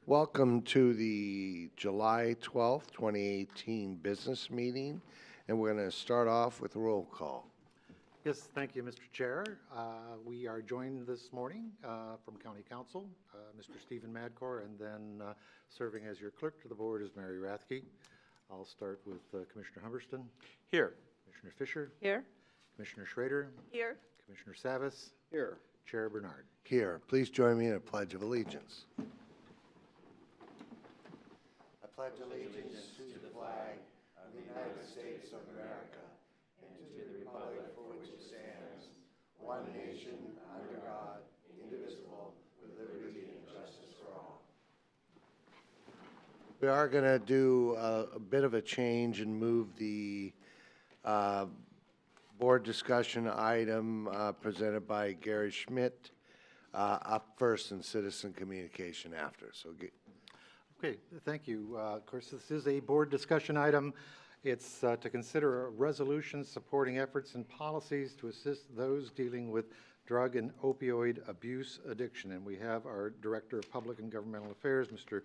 Welcome to the July 12th, 2018 business meeting, and we're going to start off with a roll call. Yes, thank you, Mr. Chair. We are joined this morning from County Council, Mr. Stephen Madcore, and then serving as your clerk to the board is Mary Rathke. I'll start with Commissioner Humberston. Here. Commissioner Fisher. Here. Commissioner Schrader. Here. Commissioner Savas. Here. Chair Bernard. Here, please join me in a pledge of allegiance. I pledge allegiance to the flag of the United States of America and to the republic for which it stands, one nation, under God, indivisible, with liberty and justice for all. We are going to do a bit of a change and move the board discussion item presented by Gary Schmidt up first and citizen communication after. So. Okay, thank you. Of course, this is a board discussion item. It's to consider a resolution supporting efforts and policies to assist those dealing with drug and opioid abuse addiction. And we have our Director of Public and Governmental Affairs, Mr.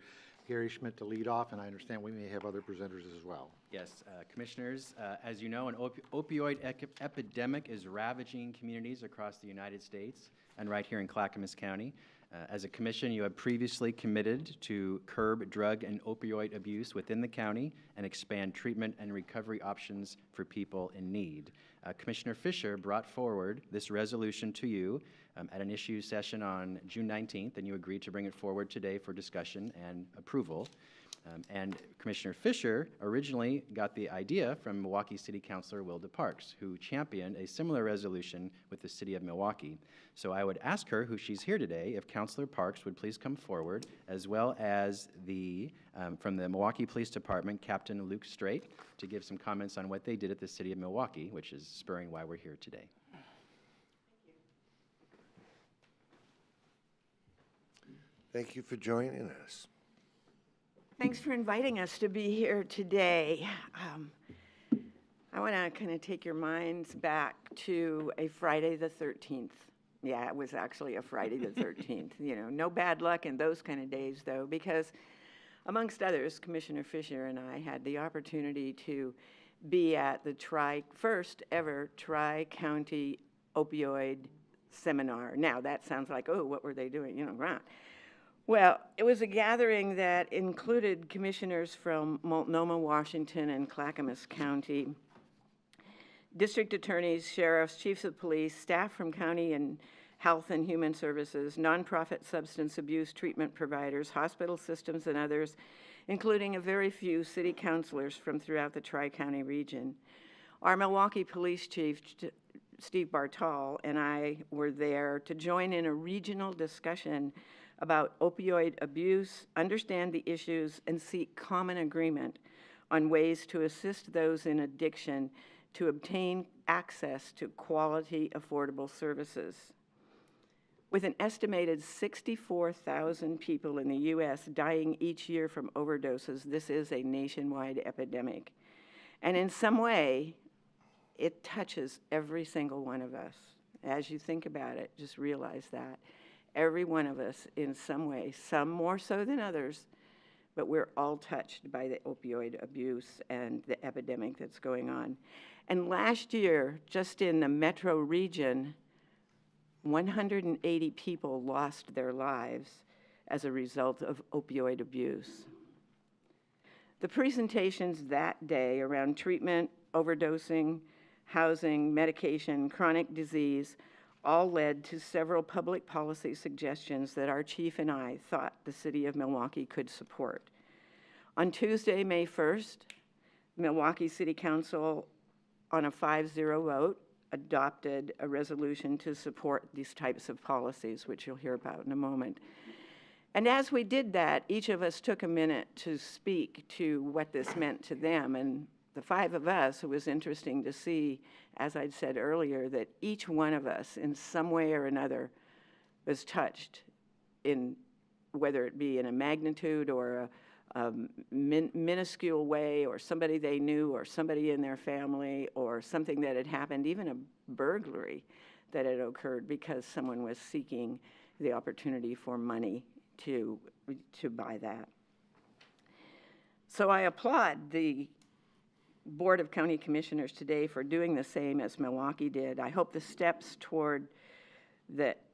Gary Schmidt, to lead off, and I understand we may have other presenters as well. Yes, Commissioners, as you know, an opioid epidemic is ravaging communities across the United States and right here in Clackamas County. As a commission, you have previously committed to curb drug and opioid abuse within the county and expand treatment and recovery options for people in need. Commissioner Fisher brought forward this resolution to you at an issue session on June 19th, and you agreed to bring it forward today for discussion and approval. And Commissioner Fisher originally got the idea from Milwaukee City Councilor Wilda Parks, who championed a similar resolution with the City of Milwaukee. So I would ask her, who she's here today, if Councilor Parks would please come forward, as well as from the Milwaukee Police Department, Captain Luke Strait, to give some comments on what they did at the City of Milwaukee, which is spurring why we're here today. Thank you for joining us. Thanks for inviting us to be here today. I want to kind of take your minds back to a Friday the 13th. Yeah, it was actually a Friday the 13th. You know, no bad luck in those kind of days, though, because amongst others, Commissioner Fisher and I had the opportunity to be at the first ever TriCounty opioid seminar. Now, that sounds like, oh, what were they doing? You know, right. Well, it was a gathering that included commissioners from Multnomah, Washington, and Clackamas County, district attorneys, sheriffs, chiefs of police, staff from county and health and human services, nonprofit substance abuse treatment providers, hospital systems, and others, including a very few city councilors from throughout the Tri-County region. Our Milwaukee Police Chief, Steve Bartol, and I were there to join in a regional discussion about opioid abuse, understand the issues, and seek common agreement on ways to assist those in addiction to obtain access to quality, affordable services. With an estimated 64,000 people in the U.S. dying each year from overdoses, this is a nationwide epidemic. And in some way, it touches every single one of us. As you think about it, just realize that. Every one of us in some way, some more so than others, but we're all touched by the opioid abuse and the epidemic that's going on. And last year, just in the metro region, 180 people lost their lives as a result of opioid abuse. The presentations that day around treatment, overdosing, housing, medication, chronic disease, all led to several public policy suggestions that our chief and I thought the City of Milwaukee could support. On Tuesday, May 1st, Milwaukee City Council, on a 5-0 vote, adopted a resolution to support these types of policies, which you'll hear about in a moment. And as we did that, each of us took a minute to speak to what this meant to them. And the five of us, it was interesting to see, as I'd said earlier, that each one of us in some way or another was touched, in whether it be in a magnitude or a minuscule way, or somebody they knew, or somebody in their family, or something that had happened, even a burglary that had occurred because someone was seeking the opportunity for money to buy that. So I applaud the Board of County Commissioners today for doing the same as Milwaukee did. I hope the steps toward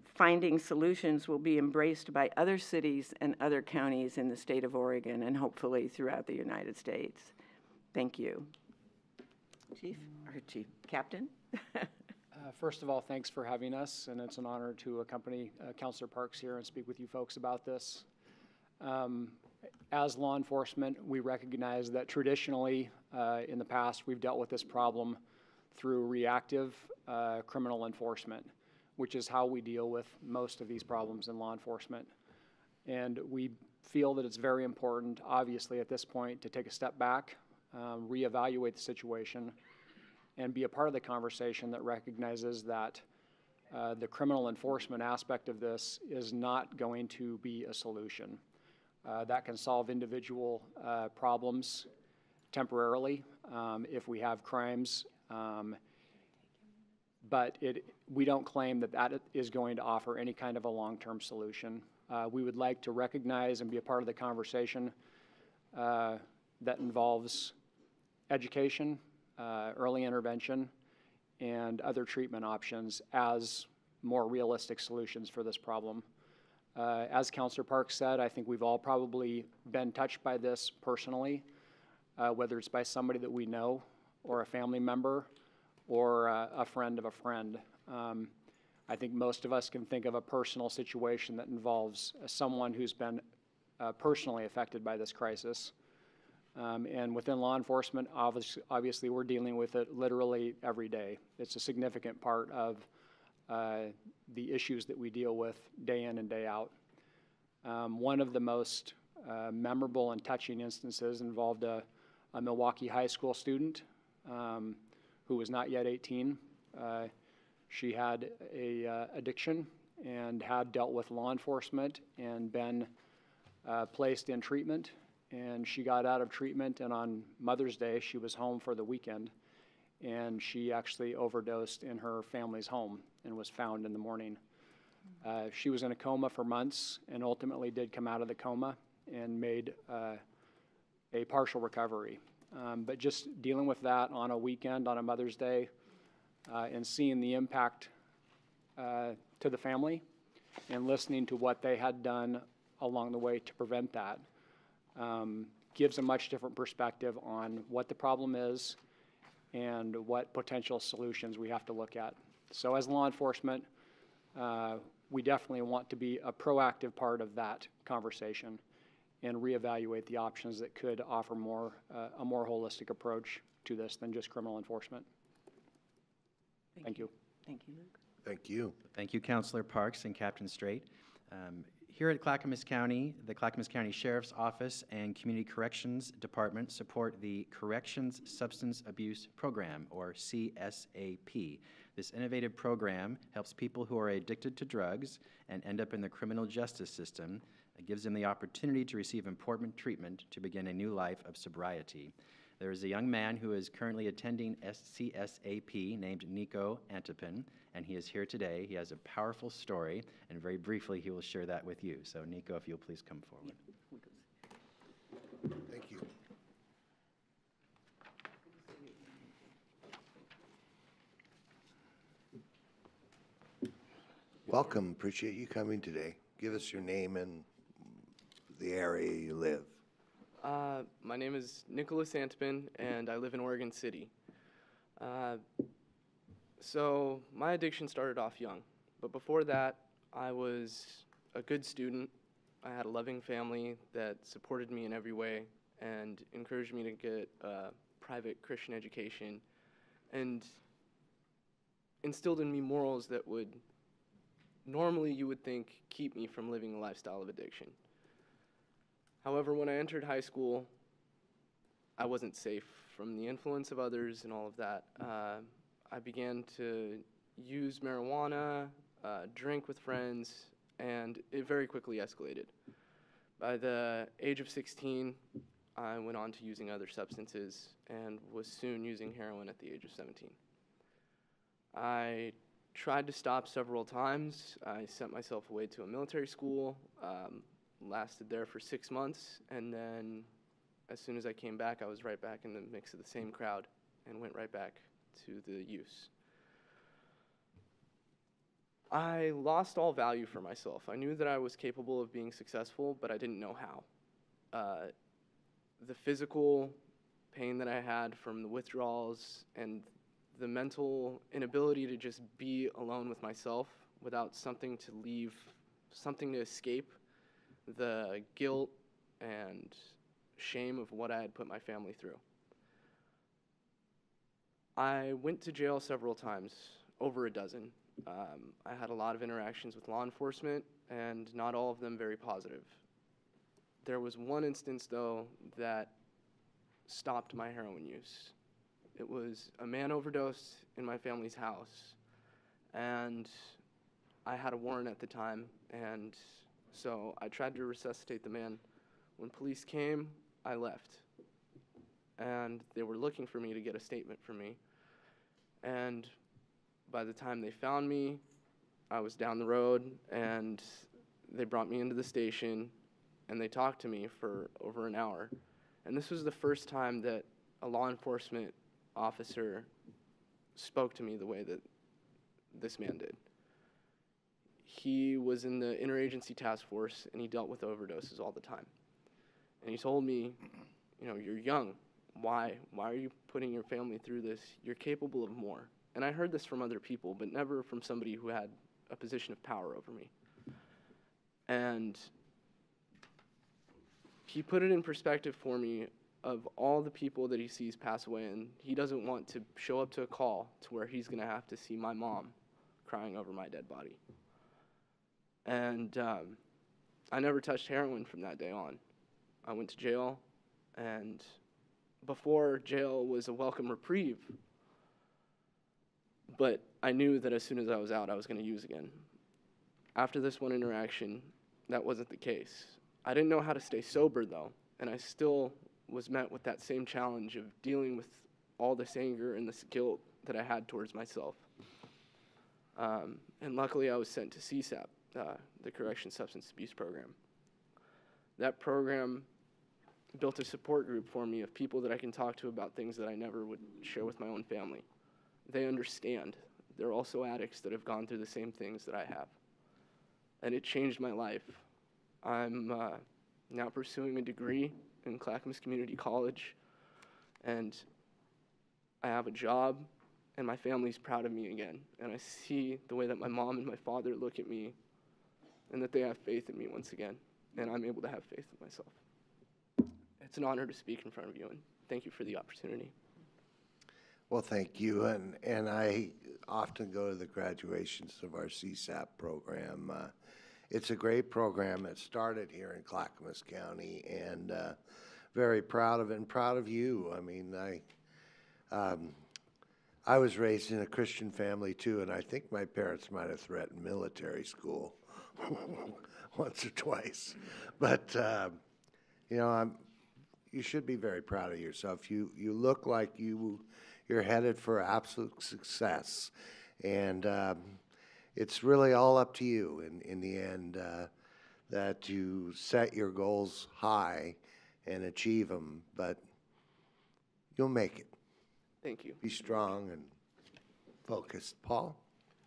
finding solutions will be embraced by other cities and other counties in the state of Oregon and hopefully throughout the United States. Thank you. Captain? First of all, thanks for having us, and it's an honor to accompany Councilor Parks here and speak with you folks about this. As law enforcement, we recognize that traditionally in the past we've dealt with this problem through reactive criminal enforcement, which is how we deal with most of these problems in law enforcement. And we feel that it's very important, obviously at this point, to take a step back, reevaluate the situation, and be a part of the conversation that recognizes that the criminal enforcement aspect of this is not going to be a solution. That can solve individual problems temporarily if we have crimes, but we don't claim that that is going to offer any kind of a long-term solution. We would like to recognize and be a part of the conversation that involves education, early intervention, and other treatment options as more realistic solutions for this problem. As Councilor Parks said, I think we've all probably been touched by this personally, whether it's by somebody that we know or a family member or a friend of a friend. I think most of us can think of a personal situation that involves someone who's been personally affected by this crisis. And within law enforcement, obviously we're dealing with it literally every day. It's a significant part of the issues that we deal with day in and day out. One of the most memorable and touching instances involved a Milwaukee high school student who was not yet 18. She had a addiction and had dealt with law enforcement and been placed in treatment. And she got out of treatment, and on Mother's Day, she was home for the weekend, and she actually overdosed in her family's home and was found in the morning. She was in a coma for months and ultimately did come out of the coma and made a partial recovery. But just dealing with that on a weekend, on a Mother's Day, and seeing the impact to the family and listening to what they had done along the way to prevent that gives a much different perspective on what the problem is and what potential solutions we have to look at. So as law enforcement, we definitely want to be a proactive part of that conversation and reevaluate the options that could offer a more holistic approach to this than just criminal enforcement. Thank you. Thank you, Luke. Thank you. Thank you, Councilor Parks and Captain Straight. Here at Clackamas County, the Clackamas County Sheriff's Office and Community Corrections Department support the Corrections Substance Abuse Program, or CSAP. This innovative program helps people who are addicted to drugs and end up in the criminal justice system. It gives them the opportunity to receive important treatment to begin a new life of sobriety. There is a young man who is currently attending CSAP named Nico Anton, and he is here today. He has a powerful story, and very briefly he will share that with you. So Nico, if you'll please come forward. Thank you. Welcome. Appreciate you coming today. Give us your name and the area you live. My name is Nicholas Antpin, and I live in Oregon City. So my addiction started off young, but before that, I was a good student. I had a loving family that supported me in every way and encouraged me to get a private Christian education and instilled in me morals that would normally you would think keep me from living a lifestyle of addiction. However, when I entered high school, I wasn't safe from the influence of others and all of that. I began to use marijuana, drink with friends, and it very quickly escalated. By the age of 16, I went on to using other substances and was soon using heroin at the age of 17. I tried to stop several times. I sent myself away to a military school, lasted there for 6 months, and then as soon as I came back, I was right back in the mix of the same crowd and went right back to the use. I lost all value for myself. I knew that I was capable of being successful, but I didn't know how. The physical pain that I had from the withdrawals and the mental inability to just be alone with myself without something to leave, something to escape the guilt and shame of what I had put my family through. I went to jail several times, over a dozen. I had a lot of interactions with law enforcement, and not all of them very positive. There was one instance, though, that stopped my heroin use. It was a man overdosed in my family's house, and I had a warrant at the time, and so I tried to resuscitate the man. When police came, I left, and they were looking for me to get a statement from me, and by the time they found me, I was down the road, and they brought me into the station, and they talked to me for over an hour. And this was the first time that a law enforcement officer spoke to me the way that this man did. He was in the interagency task force, and he dealt with overdoses all the time. And he told me, you know, you're young. Why? Why are you putting your family through this? You're capable of more. And I heard this from other people, but never from somebody who had a position of power over me. And he put it in perspective for me of all the people that he sees pass away, and he doesn't want to show up to a call to where he's going to have to see my mom crying over my dead body. And I never touched heroin from that day on. I went to jail, and before jail was a welcome reprieve, but I knew that as soon as I was out, I was going to use again. After this one interaction, that wasn't the case. I didn't know how to stay sober, though, and I still was met with that same challenge of dealing with all this anger and this guilt that I had towards myself. And luckily, I was sent to CSAP, the Correction Substance Abuse Program. That program built a support group for me of people that I can talk to about things that I never would share with my own family. They understand. They're also addicts that have gone through the same things that I have. And it changed my life. I'm now pursuing a degree in Clackamas Community College, and I have a job, and my family's proud of me again. And I see the way that my mom and my father look at me, and that they have faith in me once again, and I'm able to have faith in myself. It's an honor to speak in front of you, and thank you for the opportunity. Well, thank you, and I often go to the graduations of our CSAP program. It's a great program. It started here in Clackamas County, and very proud of it and proud of you. I mean, I was raised in a Christian family too, and I think my parents might have threatened military school once or twice. But you know, you should be very proud of yourself. You look like you're headed for absolute success, and it's really all up to you in the end, that you set your goals high and achieve them, but you'll make it. Thank you. Be strong and focused. Paul?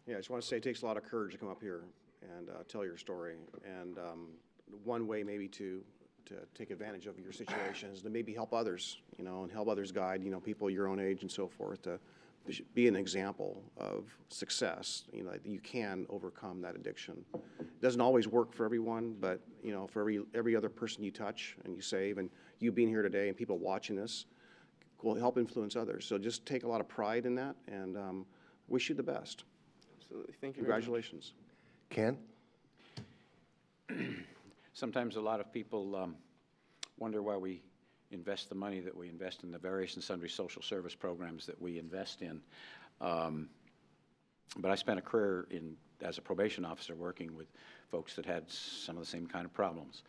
Yeah, I just want to say it takes a lot of courage to come up here and tell your story. And one way maybe to take advantage of your situation is to maybe help others, you know, and help others guide, you know, people your own age and so forth, to be an example of success, you know, that you can overcome that addiction. It doesn't always work for everyone, but, you know, for every other person you touch and you save, and you being here today and people watching this will help influence others. So just take a lot of pride in that, and wish you the best. Absolutely. Thank you. Congratulations. Ken? Sometimes a lot of people wonder why we invest the money that we invest in the various and sundry social service programs that we invest in. But I spent a career as a probation officer working with folks that had some of the same kind of problems.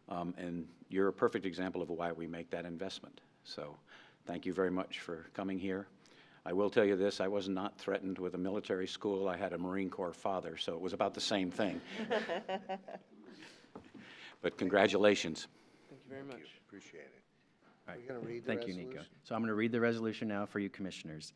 And you're a perfect example of why we make that investment. So thank you very much for coming here. I will tell you this, I was not threatened with a military school. I had a Marine Corps father, so it was about the same thing. But congratulations. Thank you very much. Appreciate it. All Are right. you going to read the Thank resolution? you, Nico. So I'm going to read the resolution now for you commissioners.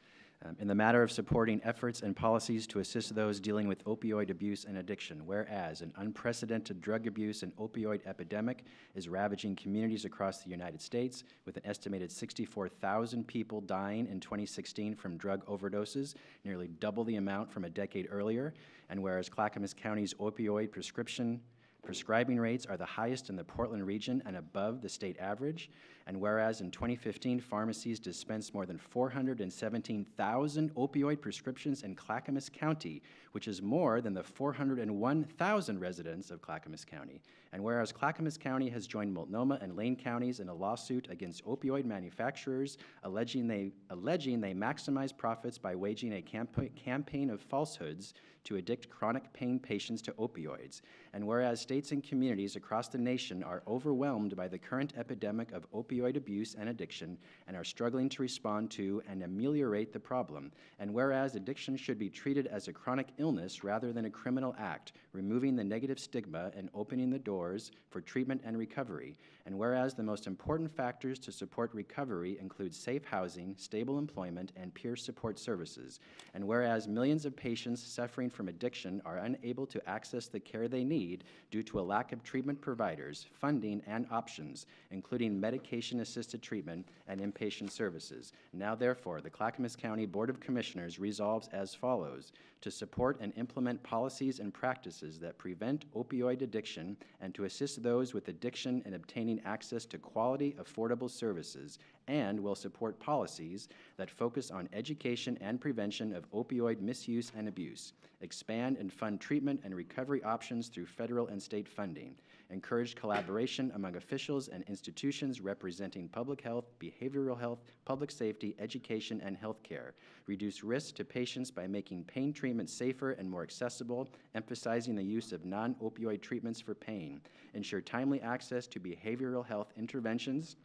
In the matter of supporting efforts and policies to assist those dealing with opioid abuse and addiction, whereas an unprecedented drug abuse and opioid epidemic is ravaging communities across the United States, with an estimated 64,000 people dying in 2016 from drug overdoses, nearly double the amount from a decade earlier, and whereas Clackamas County's opioid prescribing rates are the highest in the Portland region and above the state average, and whereas in 2015, pharmacies dispensed more than 417,000 opioid prescriptions in Clackamas County, which is more than the 401,000 residents of Clackamas County, and whereas Clackamas County has joined Multnomah and Lane counties in a lawsuit against opioid manufacturers, alleging they maximize profits by waging a campaign of falsehoods to addict chronic pain patients to opioids, and whereas states and communities across the nation are overwhelmed by the current epidemic of opioid abuse and addiction and are struggling to respond to and ameliorate the problem, and whereas addiction should be treated as a chronic illness rather than a criminal act, removing the negative stigma and opening the doors for treatment and recovery, and whereas the most important factors to support recovery include safe housing, stable employment, and peer support services, and whereas millions of patients suffering from addiction are unable to access the care they need due to a lack of treatment providers, funding, and options, including medication-assisted treatment and inpatient services. Now, therefore, the Clackamas County Board of Commissioners resolves as follows: to support and implement policies and practices that prevent opioid addiction and to assist those with addiction in obtaining access to quality, affordable services, and will support policies that focus on education and prevention of opioid misuse and abuse, expand and fund treatment and recovery options through federal and state funding, encourage collaboration among officials and institutions representing public health, behavioral health, public safety, education, and health care, reduce risk to patients by making pain treatment safer and more accessible, emphasizing the use of non-opioid treatments for pain, ensure timely access to behavioral health interventions,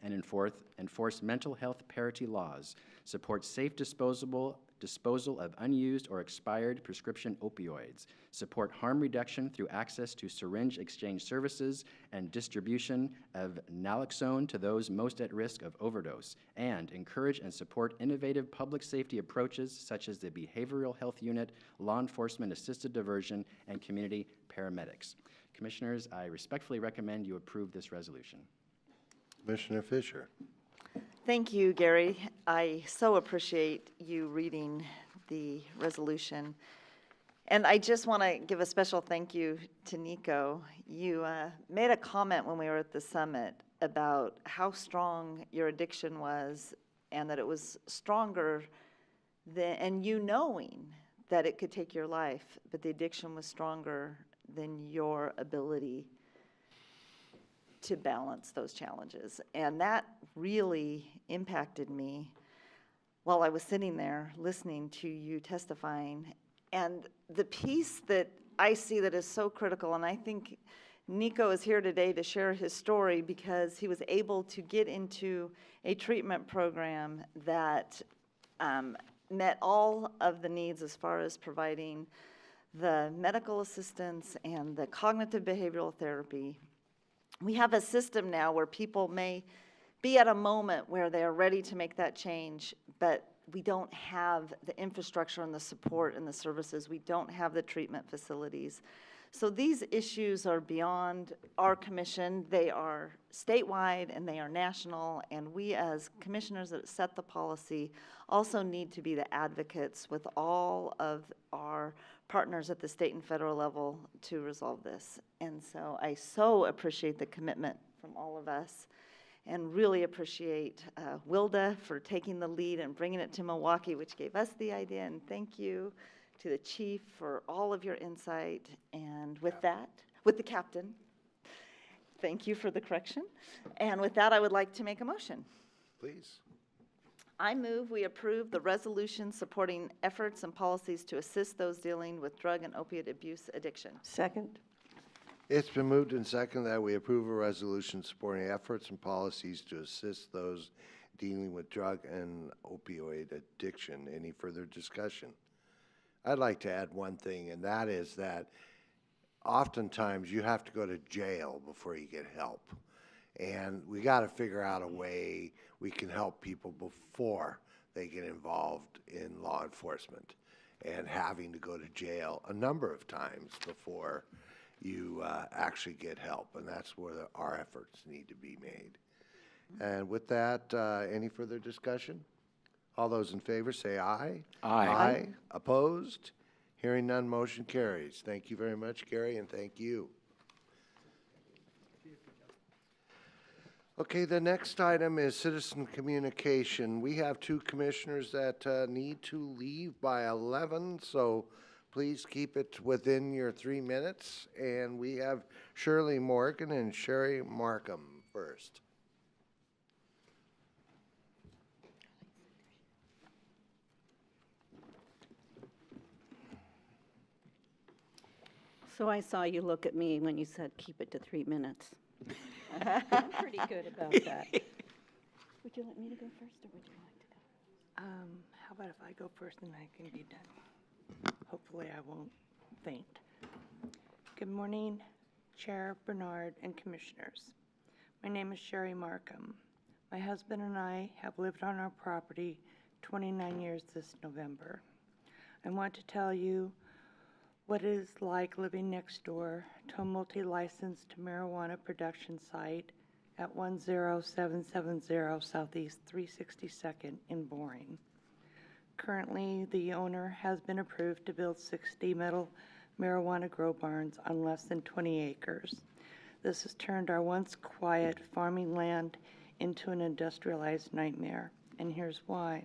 and enforce mental health parity laws, support safe disposal of unused or expired prescription opioids, support harm reduction through access to syringe exchange services and distribution of naloxone to those most at risk of overdose, and encourage and support innovative public safety approaches such as the Behavioral Health Unit, Law Enforcement Assisted Diversion, and Community Paramedics. Commissioners, I respectfully recommend you approve this resolution. Commissioner Fisher. Thank you, Gary. I so appreciate you reading the resolution. And I just want to give a special thank you to Nico. You made a comment when we were at the summit about how strong your addiction was and that it was stronger than, and you knowing that it could take your life, but the addiction was stronger than your ability to balance those challenges. And that really impacted me while I was sitting there listening to you testifying. And the piece that I see that is so critical, and I think Nico is here today to share his story because he was able to get into a treatment program that met all of the needs as far as providing the medical assistance and the cognitive behavioral therapy. We have a system now where people may be at a moment where they are ready to make that change, but we don't have the infrastructure and the support and the services. We don't have the treatment facilities. So these issues are beyond our commission. They are statewide and they are national, and we as commissioners that set the policy also need to be the advocates with all of our partners at the state and federal level to resolve this. And so I so appreciate the commitment from all of us and really appreciate Wilda for taking the lead and bringing it to Milwaukee, which gave us the idea. And thank you to the chief for all of your insight. And with that, with the captain, thank you for the correction. And with that, I would like to make a motion. Please. I move we approve the resolution supporting efforts and policies to assist those dealing with drug and opiate abuse addiction. Second? It's been moved and seconded that we approve a resolution supporting efforts and policies to assist those dealing with drug and opioid addiction. Any further discussion? I'd like to add one thing, and that is that oftentimes you have to go to jail before you get help. And we got to figure out a way we can help people before they get involved in law enforcement and having to go to jail a number of times before you actually get help. And that's where our efforts need to be made. And with that, any further discussion? All those in favor say aye. Aye. Aye. Opposed? Hearing none, motion carries. Thank you very much, Gary, and thank you. Okay, the next item is citizen communication. We have two commissioners that need to leave by 11, so please keep it within your 3 minutes. And we have Shirley Morgan and Shirley Markham first. So I saw you look at me when you said keep it to 3 minutes. I'm pretty good about that. Would you like me to go first, or would you like to go? How about if I go first and I can be done? Hopefully I won't faint. Good morning, Chair Bernard and Commissioners. My name is Shirley Markham. My husband and I have lived on our property 29 years this November. I want to tell you what it is like living next door to a multi-licensed marijuana production site at 10770 Southeast 362nd in Boring. Currently, the owner has been approved to build 60 metal marijuana grow barns on less than 20 acres. This has turned our once quiet farming land into an industrialized nightmare, and here's why.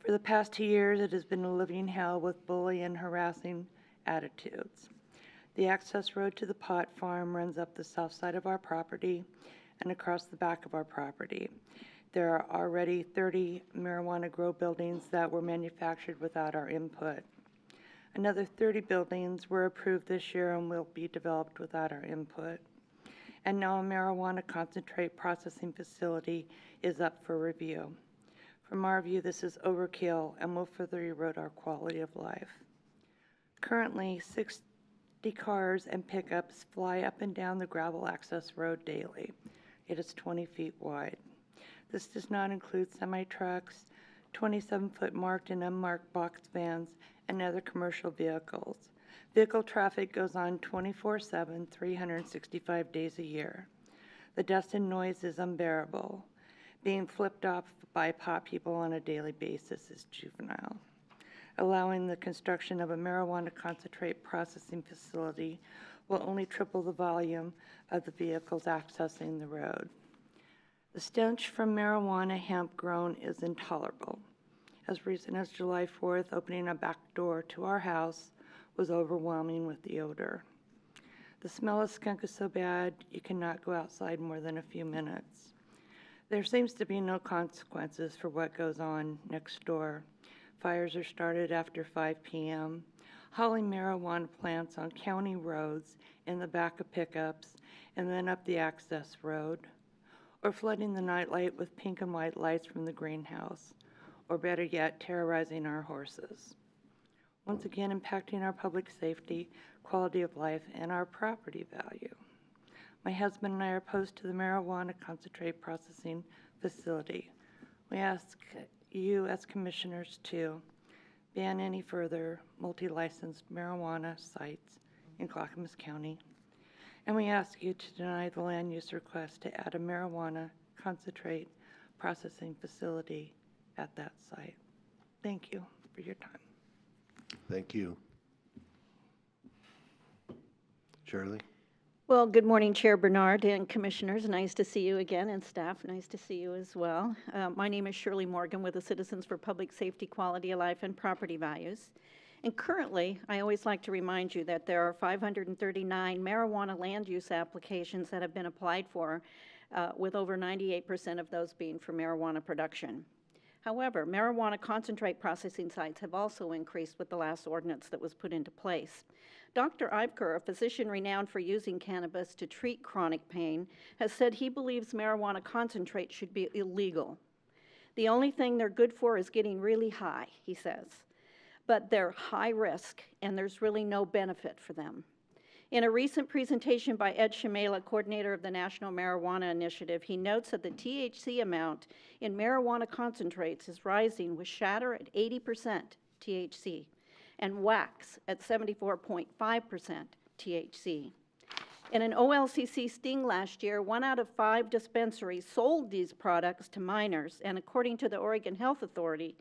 For the past 2 years, it has been a living hell with bully and harassing attitudes. The access road to the pot farm runs up the south side of our property and across the back of our property. There are already 30 marijuana grow buildings that were manufactured without our input. Another 30 buildings were approved this year and will be developed without our input. And now a marijuana concentrate processing facility is up for review. From our view, this is overkill and will further erode our quality of life. Currently, 60 cars and pickups fly up and down the gravel access road daily. It is 20 feet wide. This does not include semi-trucks, 27-foot marked and unmarked box vans, and other commercial vehicles. Vehicle traffic goes on 24/7, 365 days a year. The dust and noise is unbearable. Being flipped off by pot people on a daily basis is juvenile. Allowing the construction of a marijuana concentrate processing facility will only triple the volume of the vehicles accessing the road. The stench from marijuana hemp grown is intolerable. As recent as July 4th, opening a back door to our house was overwhelming with the odor. The smell of skunk is so bad you cannot go outside more than a few minutes. There seems to be no consequences for what goes on next door. Fires are started after 5 p.m., hauling marijuana plants on county roads in the back of pickups and then up the access road, or flooding the nightlight with pink and white lights from the greenhouse, or better yet, terrorizing our horses. Once again, impacting our public safety, quality of life, and our property value. My husband and I are opposed to the marijuana concentrate processing facility. We ask you as commissioners to ban any further multi-licensed marijuana sites in Clackamas County. And we ask you to deny the land use request to add a marijuana concentrate processing facility at that site. Thank you for your time. Thank you. Shirley? Well, good morning, Chair Bernard and Commissioners. Nice to see you again, and staff, nice to see you as well. My name is Shirley Morgan with the Citizens for Public Safety, Quality of Life, and Property Values. And currently, I always like to remind you that there are 539 marijuana land use applications that have been applied for, with over 98% of those being for marijuana production. However, marijuana concentrate processing sites have also increased with the last ordinance that was put into place. Dr. Ivker, a physician renowned for using cannabis to treat chronic pain, has said he believes marijuana concentrate should be illegal. The only thing they're good for is getting really high, he says. But they're high risk, and there's really no benefit for them. In a recent presentation by Ed Shimela, coordinator of the National Marijuana Initiative, he notes that the THC amount in marijuana concentrates is rising, with shatter at 80% THC and wax at 74.5% THC. In an OLCC sting last year, 1 out of 5 dispensaries sold these products to minors, and according to the Oregon Health Authority,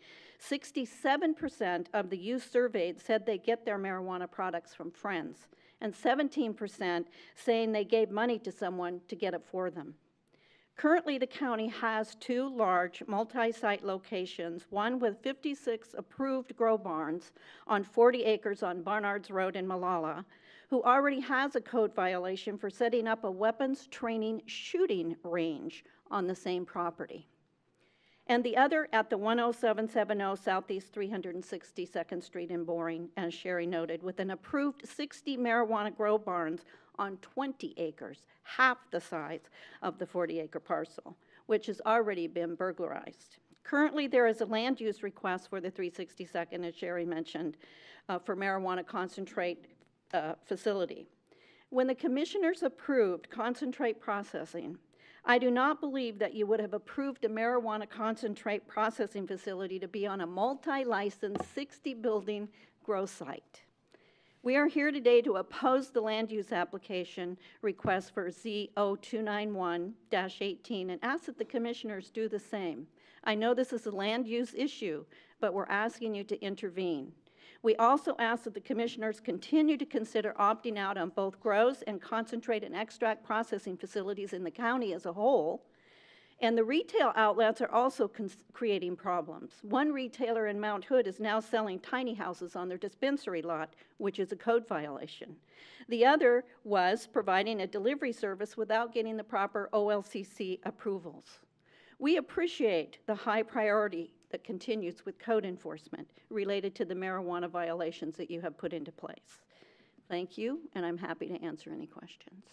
67% of the youth surveyed said they get their marijuana products from friends, and 17% saying they gave money to someone to get it for them. Currently, the county has 2 large multi-site locations, one with 56 approved grow barns on 40 acres on Barnards Road in Malala, who already has a code violation for setting up a weapons training shooting range on the same property. And the other at the 10770 Southeast 362nd Street in Boring, as Sherry noted, with an approved 60 marijuana grow barns on 20 acres, half the size of the 40-acre parcel, which has already been burglarized. Currently, there is a land use request for the 362nd, as Sherry mentioned, for marijuana concentrate facility. When the commissioners approved concentrate processing, I do not believe that you would have approved a marijuana concentrate processing facility to be on a multi-licensed 60-building grow site. We are here today to oppose the land use application request for Z0291-18 and ask that the commissioners do the same. I know this is a land use issue, but we're asking you to intervene. We also ask that the commissioners continue to consider opting out on both grows and concentrate and extract processing facilities in the county as a whole. And the retail outlets are also creating problems. One retailer in Mount Hood is now selling tiny houses on their dispensary lot, which is a code violation. The other was providing a delivery service without getting the proper OLCC approvals. We appreciate the high priority that continues with code enforcement related to the marijuana violations that you have put into place. Thank you, and I'm happy to answer any questions.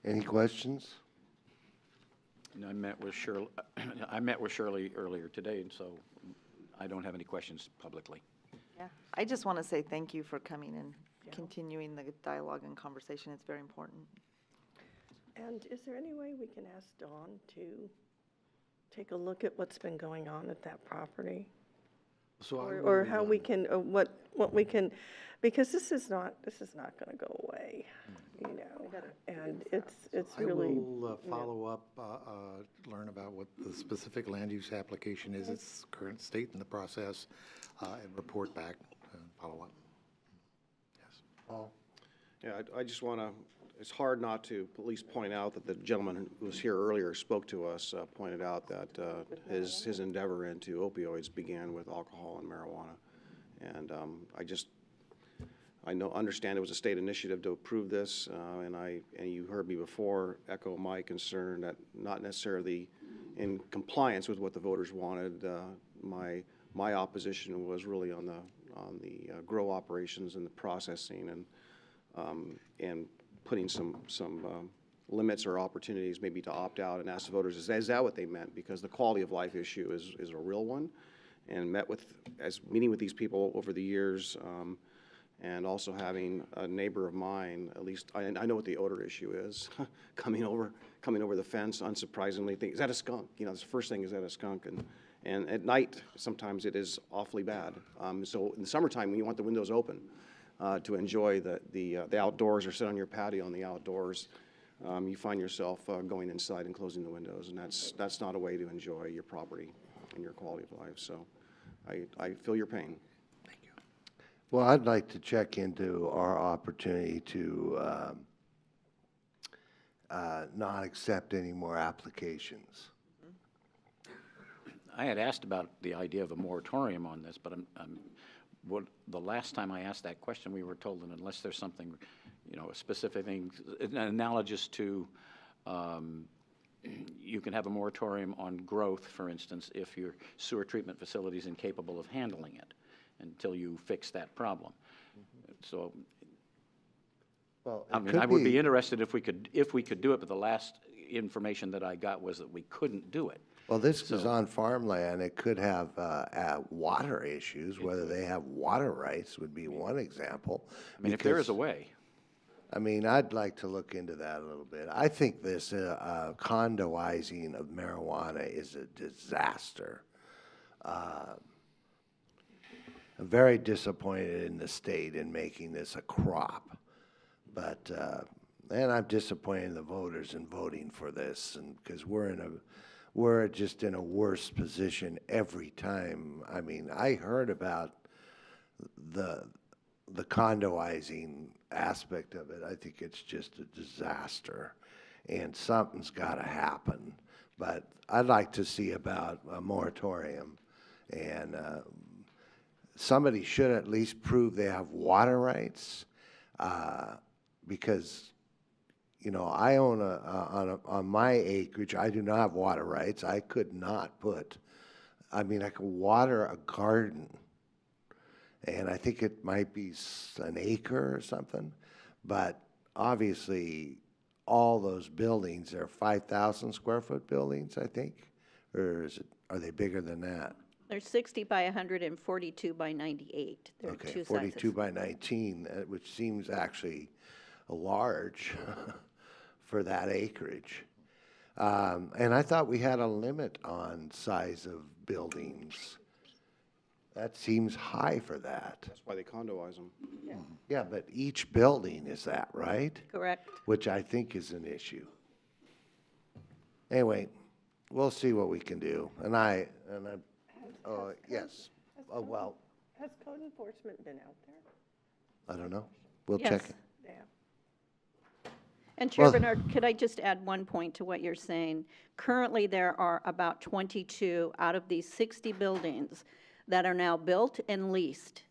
Any questions? And I met with Shirley earlier today, and so I don't have any questions publicly. Yeah, I just want to say thank you for coming and continuing the dialogue and conversation. It's very important. And is there any way we can ask Dawn to take a look at what's been going on at that property? So Or how we can, what we can, because this is not going to go away, you know, and it's really. I will follow up, learn about what the specific land use application is, its current state in the process, and report back and follow up. Yes. Paul? Yeah, I just want to, it's hard not to at least point out that the gentleman who was here earlier spoke to us, pointed out that his endeavor into opioids began with alcohol and marijuana. And I understand it was a state initiative to approve this, and you heard me before echo my concern that not necessarily in compliance with what the voters wanted. My opposition was really on the grow operations and the processing and putting some limits or opportunities maybe to opt out, and ask the voters, is that what they meant? Because the quality of life issue is a real one, and meeting with these people over the years, and also having a neighbor of mine, at least I know what the odor issue is, coming over the fence, unsurprisingly, is that a skunk? You know, the first thing, is that a skunk? And at night, sometimes it is awfully bad. So in the summertime, when you want the windows open, to enjoy the outdoors or sit on your patio on the outdoors, you find yourself going inside and closing the windows, and that's not a way to enjoy your property and your quality of life. So I feel your pain. Thank you. Well, I'd like to check into our opportunity to not accept any more applications. I had asked about the idea of a moratorium on this, but the last time I asked that question, we were told that unless there's something, a specific thing, analogous to, you can have a moratorium on growth, for instance, if your sewer treatment facility is incapable of handling it until you fix that problem. So, Well, I mean, I would be interested if we could do it, but the last information that I got was that we couldn't do it. Well, this is on farmland. It could have water issues, whether they have water rights would be one example. I mean, if there is a because- way. I mean, I'd like to look into that a little bit. I think this condoizing of marijuana is a disaster. I'm very disappointed in the state in making this a crop. But, and I'm disappointed in the voters in voting for this, and because we're just in a worse position every time. I mean, I heard about the condoizing aspect of it. I think it's just a disaster, and something's got to happen. But I'd like to see about a moratorium, and somebody should at least prove they have water rights, because you know, I own on my acreage, I do not have water rights. I could not put, I mean, I could water a garden, and I think it might be an acre or something, but obviously all those buildings are 5,000 square foot buildings, I think, or are they bigger than that? They're 60 by 100 and 42 by 98. There are Okay, two 42 sizes. by 19, which seems actually large for that acreage. And I thought we had a limit on size of buildings. That seems high for that. That's why they condoize them. Yeah, but each building is that, right? Correct. Which I think is an issue. Anyway, we'll see what we can do. Yes, well, Has code enforcement been out there? I don't know. We'll Yes. check it. Yeah. And Chair Well- Bernard, could I just add one point to what you're saying? Currently, there are about 22 out of these 60 buildings that are now built and leased.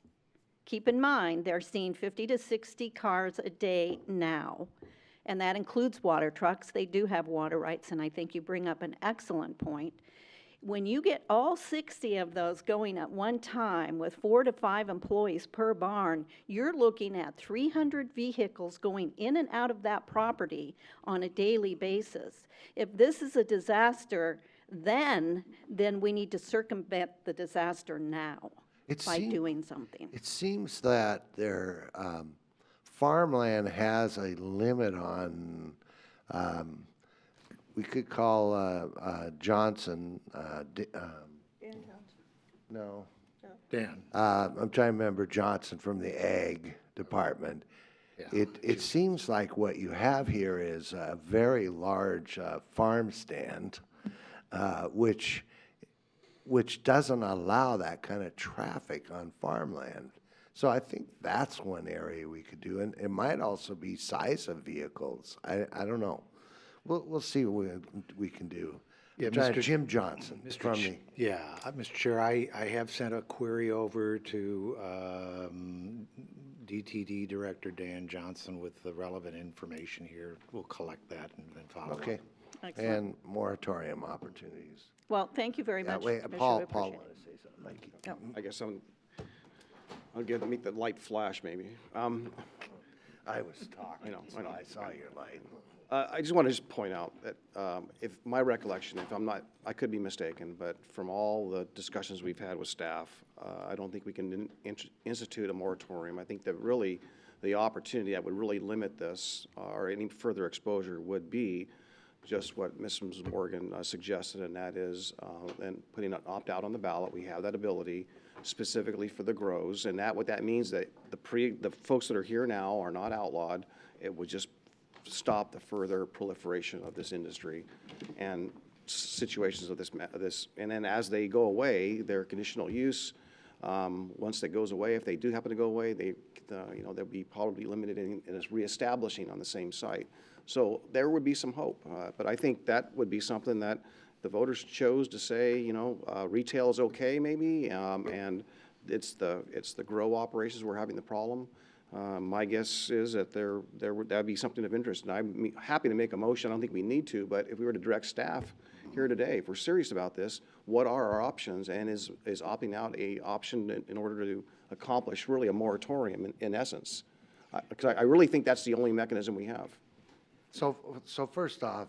Keep in mind, they're seeing 50 to 60 cars a day now, and that includes water trucks. They do have water rights, and I think you bring up an excellent point. When you get all 60 of those going at one time with 4 to 5 employees per barn, you're looking at 300 vehicles going in and out of that property on a daily basis. If this is a disaster, then we need to circumvent the disaster now by doing something. It seems that their farmland has a limit on, we could call Johnson, Dan Johnson. no. Dan? I'm trying to remember Johnson from the Ag Department. Yeah. It seems like what you have here is a very large farm stand, which doesn't allow that kind of traffic on farmland. So I think that's one area we could do, and it might also be size of vehicles. I don't know. We'll see what we can do. Yeah, Try Mr. Jim Johnson from the. Yeah, Mr. Chair, I have sent a query over to DTD Director Dan Johnson with the relevant information here. We'll collect that and then follow up. Okay. Excellent. And moratorium opportunities. Well, thank you very Yeah, much. wait, Commissioner. Paul We appreciate wanted to say something. Thank you. Yep. I guess I'll meet the light flash maybe. I was talking, I know. so I saw your light. I just want to point out that if my recollection, if I'm not, I could be mistaken, but from all the discussions we've had with staff, I don't think we can institute a moratorium. I think that really the opportunity that would really limit this or any further exposure would be just what Mrs. Morgan suggested, and that is and putting an opt-out on the ballot. We have that ability specifically for the grows, and what that means that the folks that are here now are not outlawed. It would just stop the further proliferation of this industry and situations of this. And then as they go away, their conditional use, once that goes away, if they do happen to go away, they'll be probably limited in its reestablishing on the same site. So there would be some hope. But I think that would be something that the voters chose to say, retail is okay maybe, and it's the grow operations we're having the problem. My guess is that that'd be something of interest, and I'm happy to make a motion. I don't think we need to, but if we were to direct staff here today, if we're serious about this, what are our options, and is opting out a option in order to accomplish really a moratorium in essence? Because I really think that's the only mechanism we have. So first off,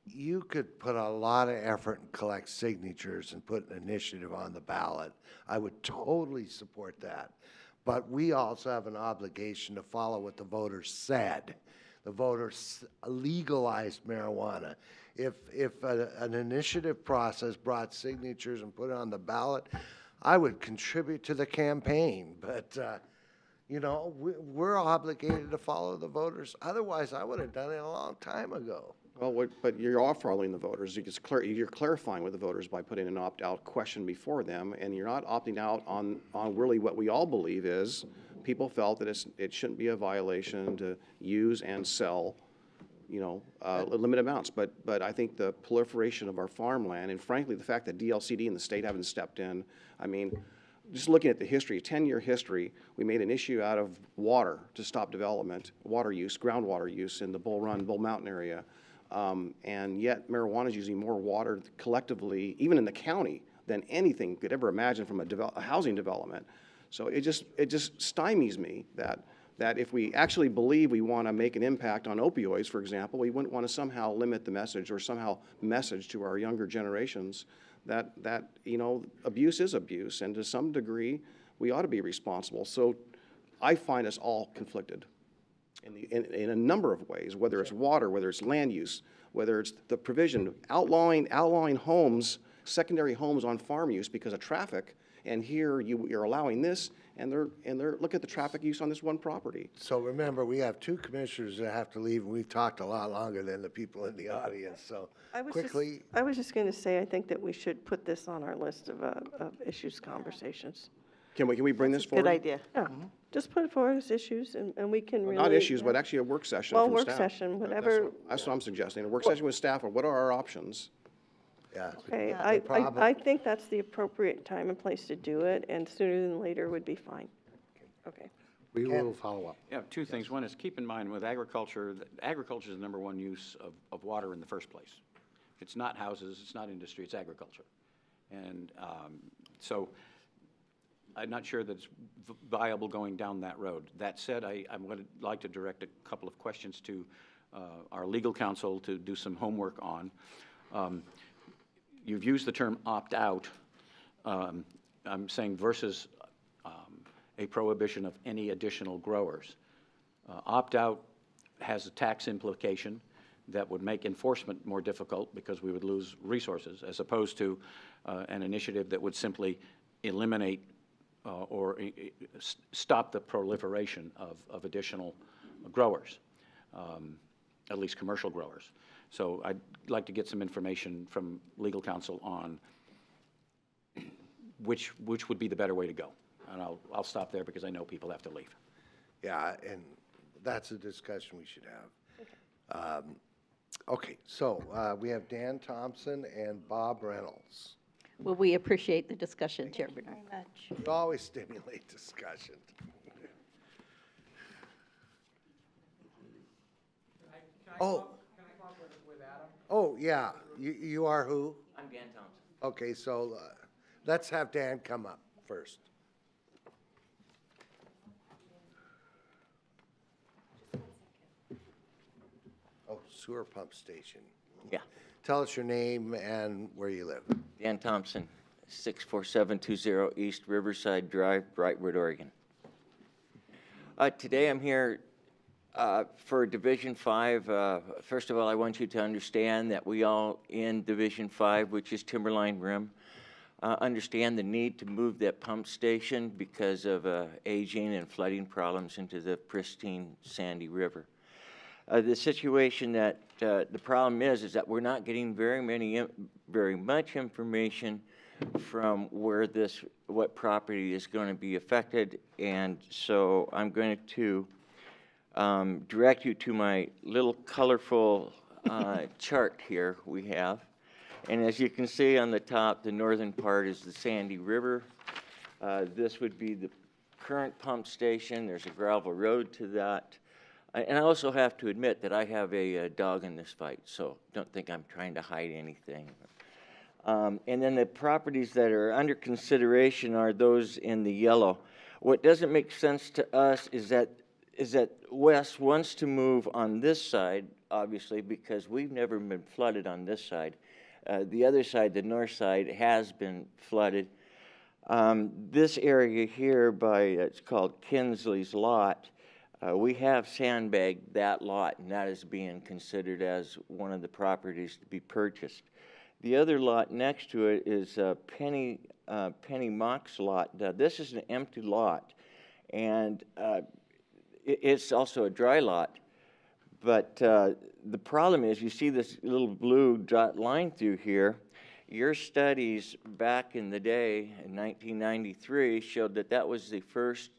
you could put a lot of effort and collect signatures and put an initiative on the ballot. I would totally support that. But we also have an obligation to follow what the voters said. The voters legalized marijuana. If an initiative process brought signatures and put it on the ballot, I would contribute to the campaign. But, you know, we're obligated to follow the voters. Otherwise, I would have done it a long time ago. Well, but you're all following the voters. You're clarifying with the voters by putting an opt-out question before them, and you're not opting out on really what we all believe is people felt that it shouldn't be a violation to use and sell, you know, limited amounts. But I think the proliferation of our farmland, and frankly, the fact that DLCD and the state haven't stepped in, I mean, just looking at the history, 10-year history, we made an issue out of water to stop development, water use, groundwater use in the Bull Run, Bull Mountain area. And yet marijuana is using more water collectively, even in the county, than anything could ever imagine from a housing development. So it just stymies me that if we actually believe we want to make an impact on opioids, for example, we wouldn't want to somehow limit the message or somehow message to our younger generations that you know, abuse is abuse, and to some degree we ought to be responsible. So I find us all conflicted in a number of ways, whether it's water, whether it's land use, whether it's the provision, outlawing homes, secondary homes on farm use because of traffic, and here you're allowing this, and they're look at the traffic use on this one property. So remember, we have two commissioners that have to leave, and we've talked a lot longer than the people in the audience, so quickly. I was just going to say, I think that we should put this on our list of issues conversations. Can we bring this forward? Good idea. Yeah, just put it forward as issues, and we can really. Not issues, but actually a work session Well, from work staff. session, whatever. That's what I'm suggesting, a work session with staff, or what are our options? Yeah. Okay, problem- I think that's the appropriate time and place to do it, and sooner than later would be fine. Okay. We will follow up. Yeah, two things. One is keep in mind with agriculture, agriculture is the #1 use of water in the first place. It's not houses, it's not industry, it's agriculture. And so I'm not sure that it's viable going down that road. That said, I would like to direct a couple of questions to our legal counsel to do some homework on. You've used the term opt-out, I'm saying versus a prohibition of any additional growers. Opt-out has a tax implication that would make enforcement more difficult because we would lose resources, as opposed to an initiative that would simply eliminate or stop the proliferation of additional growers, at least commercial growers. So I'd like to get some information from legal counsel on which would be the better way to go. And I'll stop there because I know people have to leave. Yeah, and that's a discussion we should have. Okay, so we have Dan Thompson and Bob Reynolds. Well, we appreciate the discussion, Chair Bernard. Very much. You always stimulate discussion. Oh. Can I talk with Adam? Oh, yeah. You are who? I'm Dan Thompson. Okay, so let's have Dan come up first. Oh, sewer pump station. Yeah. Tell us your name and where you live. Dan Thompson, 64720 East Riverside Drive, Brightwood, Oregon. Today I'm here for Division 5. First of all, I want you to understand that we all in Division 5, which is Timberline Rim, understand the need to move that pump station because of aging and flooding problems into the pristine Sandy River. The situation that the problem is that we're not getting very much information from where what property is going to be affected, and so I'm going to direct you to my little colorful chart here we have. And as you can see on the top, the northern part is the Sandy River. This would be the current pump station. There's a gravel road to that. And I also have to admit that I have a dog in this fight, so don't think I'm trying to hide anything. And then the properties that are under consideration are those in the yellow. What doesn't make sense to us is that is that Wes wants to move on this side, obviously, because we've never been flooded on this side. The other side, the north side, has been flooded. This area here by, it's called Kinsley's Lot, we have sandbagged that lot, and that is being considered as one of the properties to be purchased. The other lot next to it is Penny Mock's lot. Now, this is an empty lot, and it's also a dry lot. But the problem is, you see this little blue dot line through here. Your studies back in the day, in 1993, showed that that was the first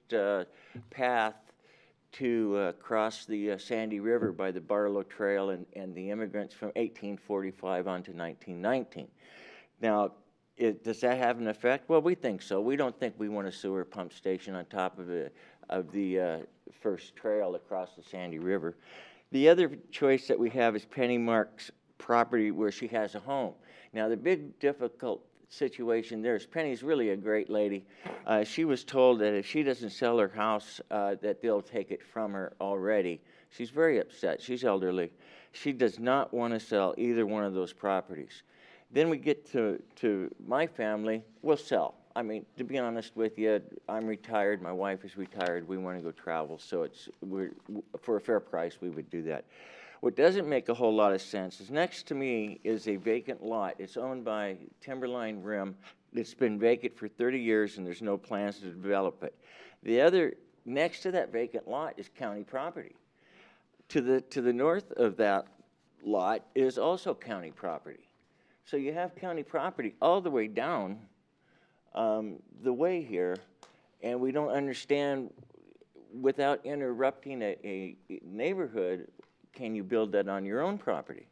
path to cross the Sandy River by the Barlow Trail and the immigrants from 1845 on to 1919. Now, does that have an effect? Well, we think so. We don't think we want a sewer pump station on top of the first trail across the Sandy River. The other choice that we have is Penny Mark's property where she has a home. Now, the big difficult situation there is Penny's really a great lady. She was told that if she doesn't sell her house, that they'll take it from her already. She's very upset. She's elderly. She does not want to sell either one of those properties. Then we get to my family. We'll sell. I mean, to be honest with you, I'm retired. My wife is retired. We want to go travel, so for a fair price, we would do that. What doesn't make a whole lot of sense is next to me is a vacant lot. It's owned by Timberline Rim. It's been vacant for 30 years, and there's no plans to develop it. The other, next to that vacant lot is county property. To the north of that lot is also county property. So you have county property all the way down the way here, and we don't understand, without interrupting a neighborhood, can you build that on your own property?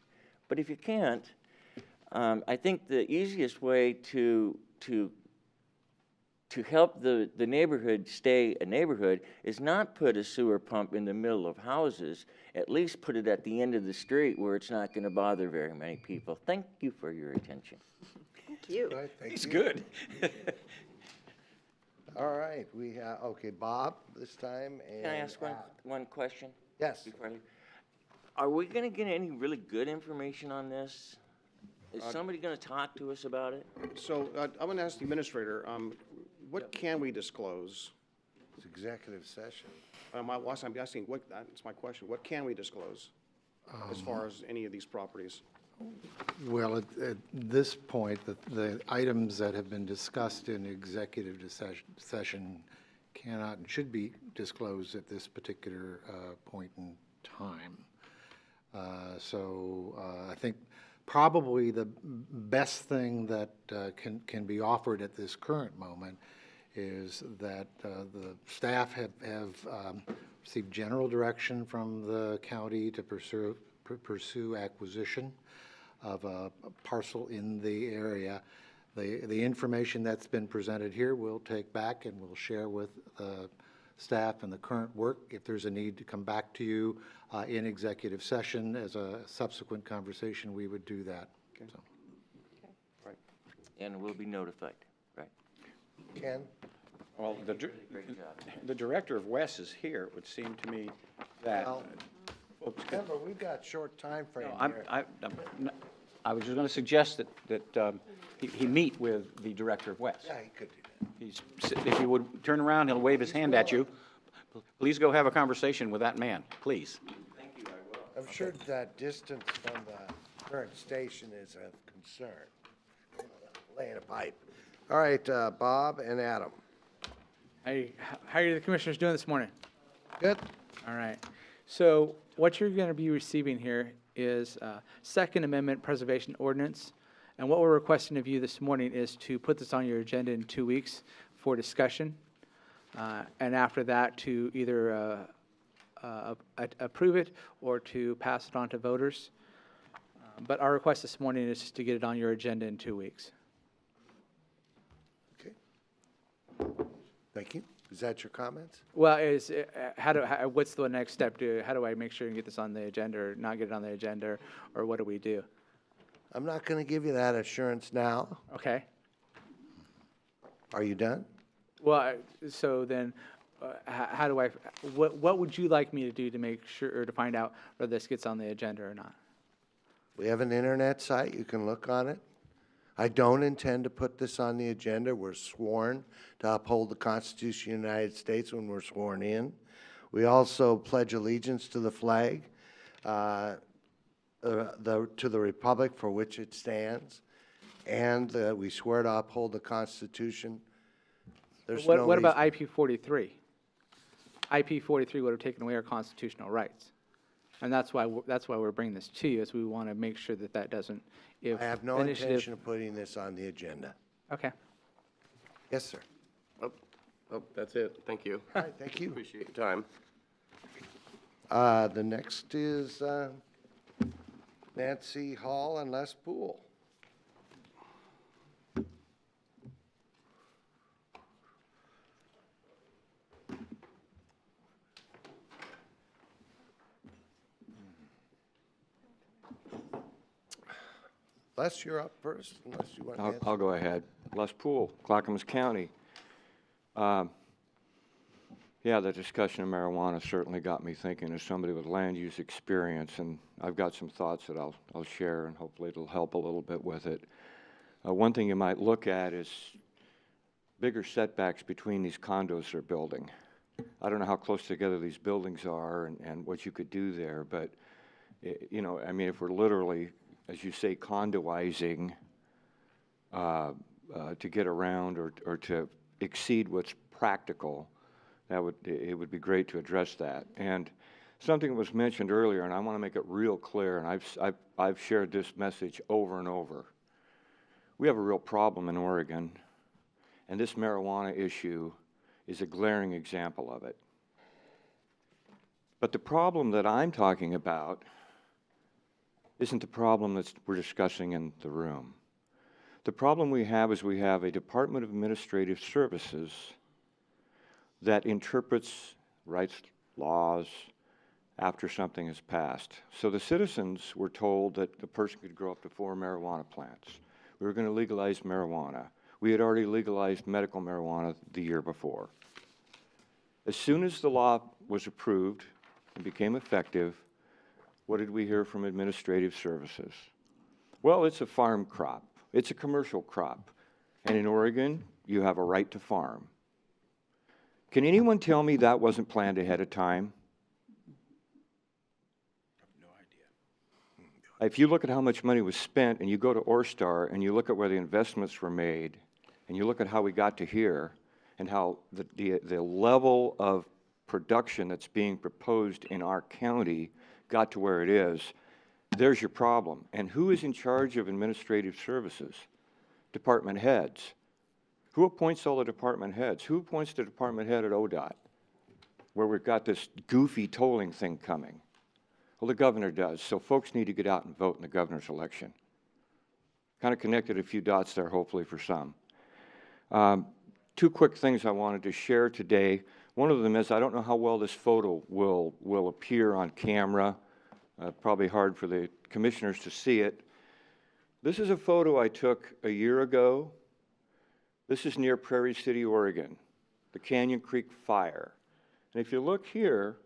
But if you can't, I think the easiest way to help the neighborhood stay a neighborhood is not put a sewer pump in the middle of houses, at least put it at the end of the street where it's not going to bother very many people. Thank you for your attention. Thank you. Right, thank He's you. good. All right, we have, okay, Bob this time, and. Can I ask one question? Yes. Before I leave? Are we going to get any really good information on this? Is somebody going to talk to us about it? So I'm going to ask the administrator, what can we disclose? It's executive session. I'm asking, that's my question. What can we disclose as far as any of these properties? Well, at this point, the items that have been discussed in executive session cannot and should be disclosed at this particular point in time. I think probably the best thing that can be offered at this current moment is that the staff have received general direction from the county to pursue acquisition of a parcel in the area. The information that's been presented here we'll take back and we'll share with the staff and the current work. If there's a need to come back to you in executive session as a subsequent conversation, we would do that. Okay. So. Okay. Right. And we'll be notified, right? Ken? Well, Great job. the director of WES is here. It would seem to me that Well, folks could. Remember, we've got short time frame No, here. I was just going to suggest that he meet with the director of WES. Yeah, he could do that. If he would turn around, he'll wave his hand at you. Please go have a conversation with that man, please. Thank you, I will. I'm sure that distance from the current station is of concern. Laying a pipe. All right, Bob and Adam. Hey, how are the commissioners doing this morning? Good? All right. So what you're going to be receiving here is Second Amendment Preservation Ordinance. And what we're requesting of you this morning is to put this on your agenda in 2 weeks for discussion. And after that, to either approve it or to pass it on to voters. But our request this morning is just to get it on your agenda in 2 weeks. Okay. Thank you. Is that your comments? Well, what's the next step? How do I make sure and get this on the agenda or not get it on the agenda, or what do we do? I'm not going to give you that assurance now. Okay. Are you done? Well, so then, how do I, what would you like me to do to make sure, or to find out whether this gets on the agenda or not? We have an internet site, you can look on it. I don't intend to put this on the agenda. We're sworn to uphold the Constitution of the United States when we're sworn in. We also pledge allegiance to the flag, to the republic for which it stands, and we swear to uphold the Constitution. There's no What about reason- IP 43? IP 43 would have taken away our constitutional rights. And that's why we're bringing this to you, is we want to make sure that that doesn't, if I have no initiative. intention of putting this on the agenda. Okay. Yes, sir. Oh, that's it. Thank you. All right, thank you. Appreciate your time. The next is Nancy Hall and Les Poole. Les, you're up first, unless you want to answer. I'll go ahead. Les Poole, Clackamas County. Yeah, the discussion of marijuana certainly got me thinking as somebody with land use experience, and I've got some thoughts that I'll share, and hopefully it'll help a little bit with it. One thing you might look at is bigger setbacks between these condos they're building. I don't know how close together these buildings are and what you could do there, but, you know, I mean, if we're literally, as you say, condoizing to get around or to exceed what's practical, it would be great to address that. And something that was mentioned earlier, and I want to make it real clear, and I've shared this message over and over. We have a real problem in Oregon, and this marijuana issue is a glaring example of it. But the problem that I'm talking about isn't the problem that we're discussing in the room. The problem we have is we have a Department of Administrative Services that interprets, writes laws after something is passed. So the citizens were told that the person could grow up to 4 marijuana plants. We were going to legalize marijuana. We had already legalized medical marijuana the year before. As soon as the law was approved and became effective, what did we hear from Administrative Services? Well, it's a farm crop. It's a commercial crop. And in Oregon, you have a right to farm. Can anyone tell me that wasn't planned ahead of time? No idea. If you look at how much money was spent and you go to Orstar and you look at where the investments were made and you look at how we got to here and how the level of production that's being proposed in our county got to where it is, there's your problem. And who is in charge of administrative services? Department heads. Who appoints all the department heads? Who appoints the department head at ODOT, where we've got this goofy tolling thing coming? Well, the governor does, so folks need to get out and vote in the governor's election. Kind of connected a few dots there, hopefully, for some. 2 quick things I wanted to share today. One of them is, I don't know how well this photo will appear on camera. Probably hard for the commissioners to see it. This is a photo I took a year ago. This is near Prairie City, Oregon, the Canyon Creek fire. And if you look here,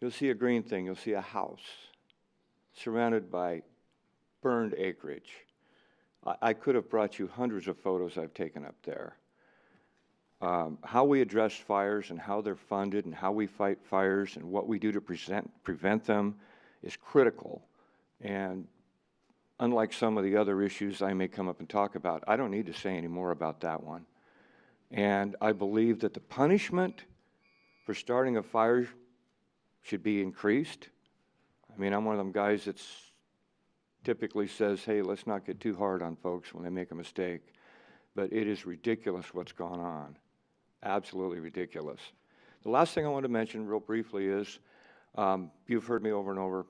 you'll see a green thing. You'll see a house surrounded by burned acreage. I could have brought you hundreds of photos I've taken up there. How we address fires and how they're funded and how we fight fires and what we do to prevent them is critical. And unlike some of the other issues I may come up and talk about, I don't need to say any more about that one. And I believe that the punishment for starting a fire should be increased. I mean, I'm one of them guys that typically says, hey, let's not get too hard on folks when they make a mistake. But it is ridiculous what's gone on. Absolutely ridiculous. The last thing I want to mention real briefly is, you've heard me over and over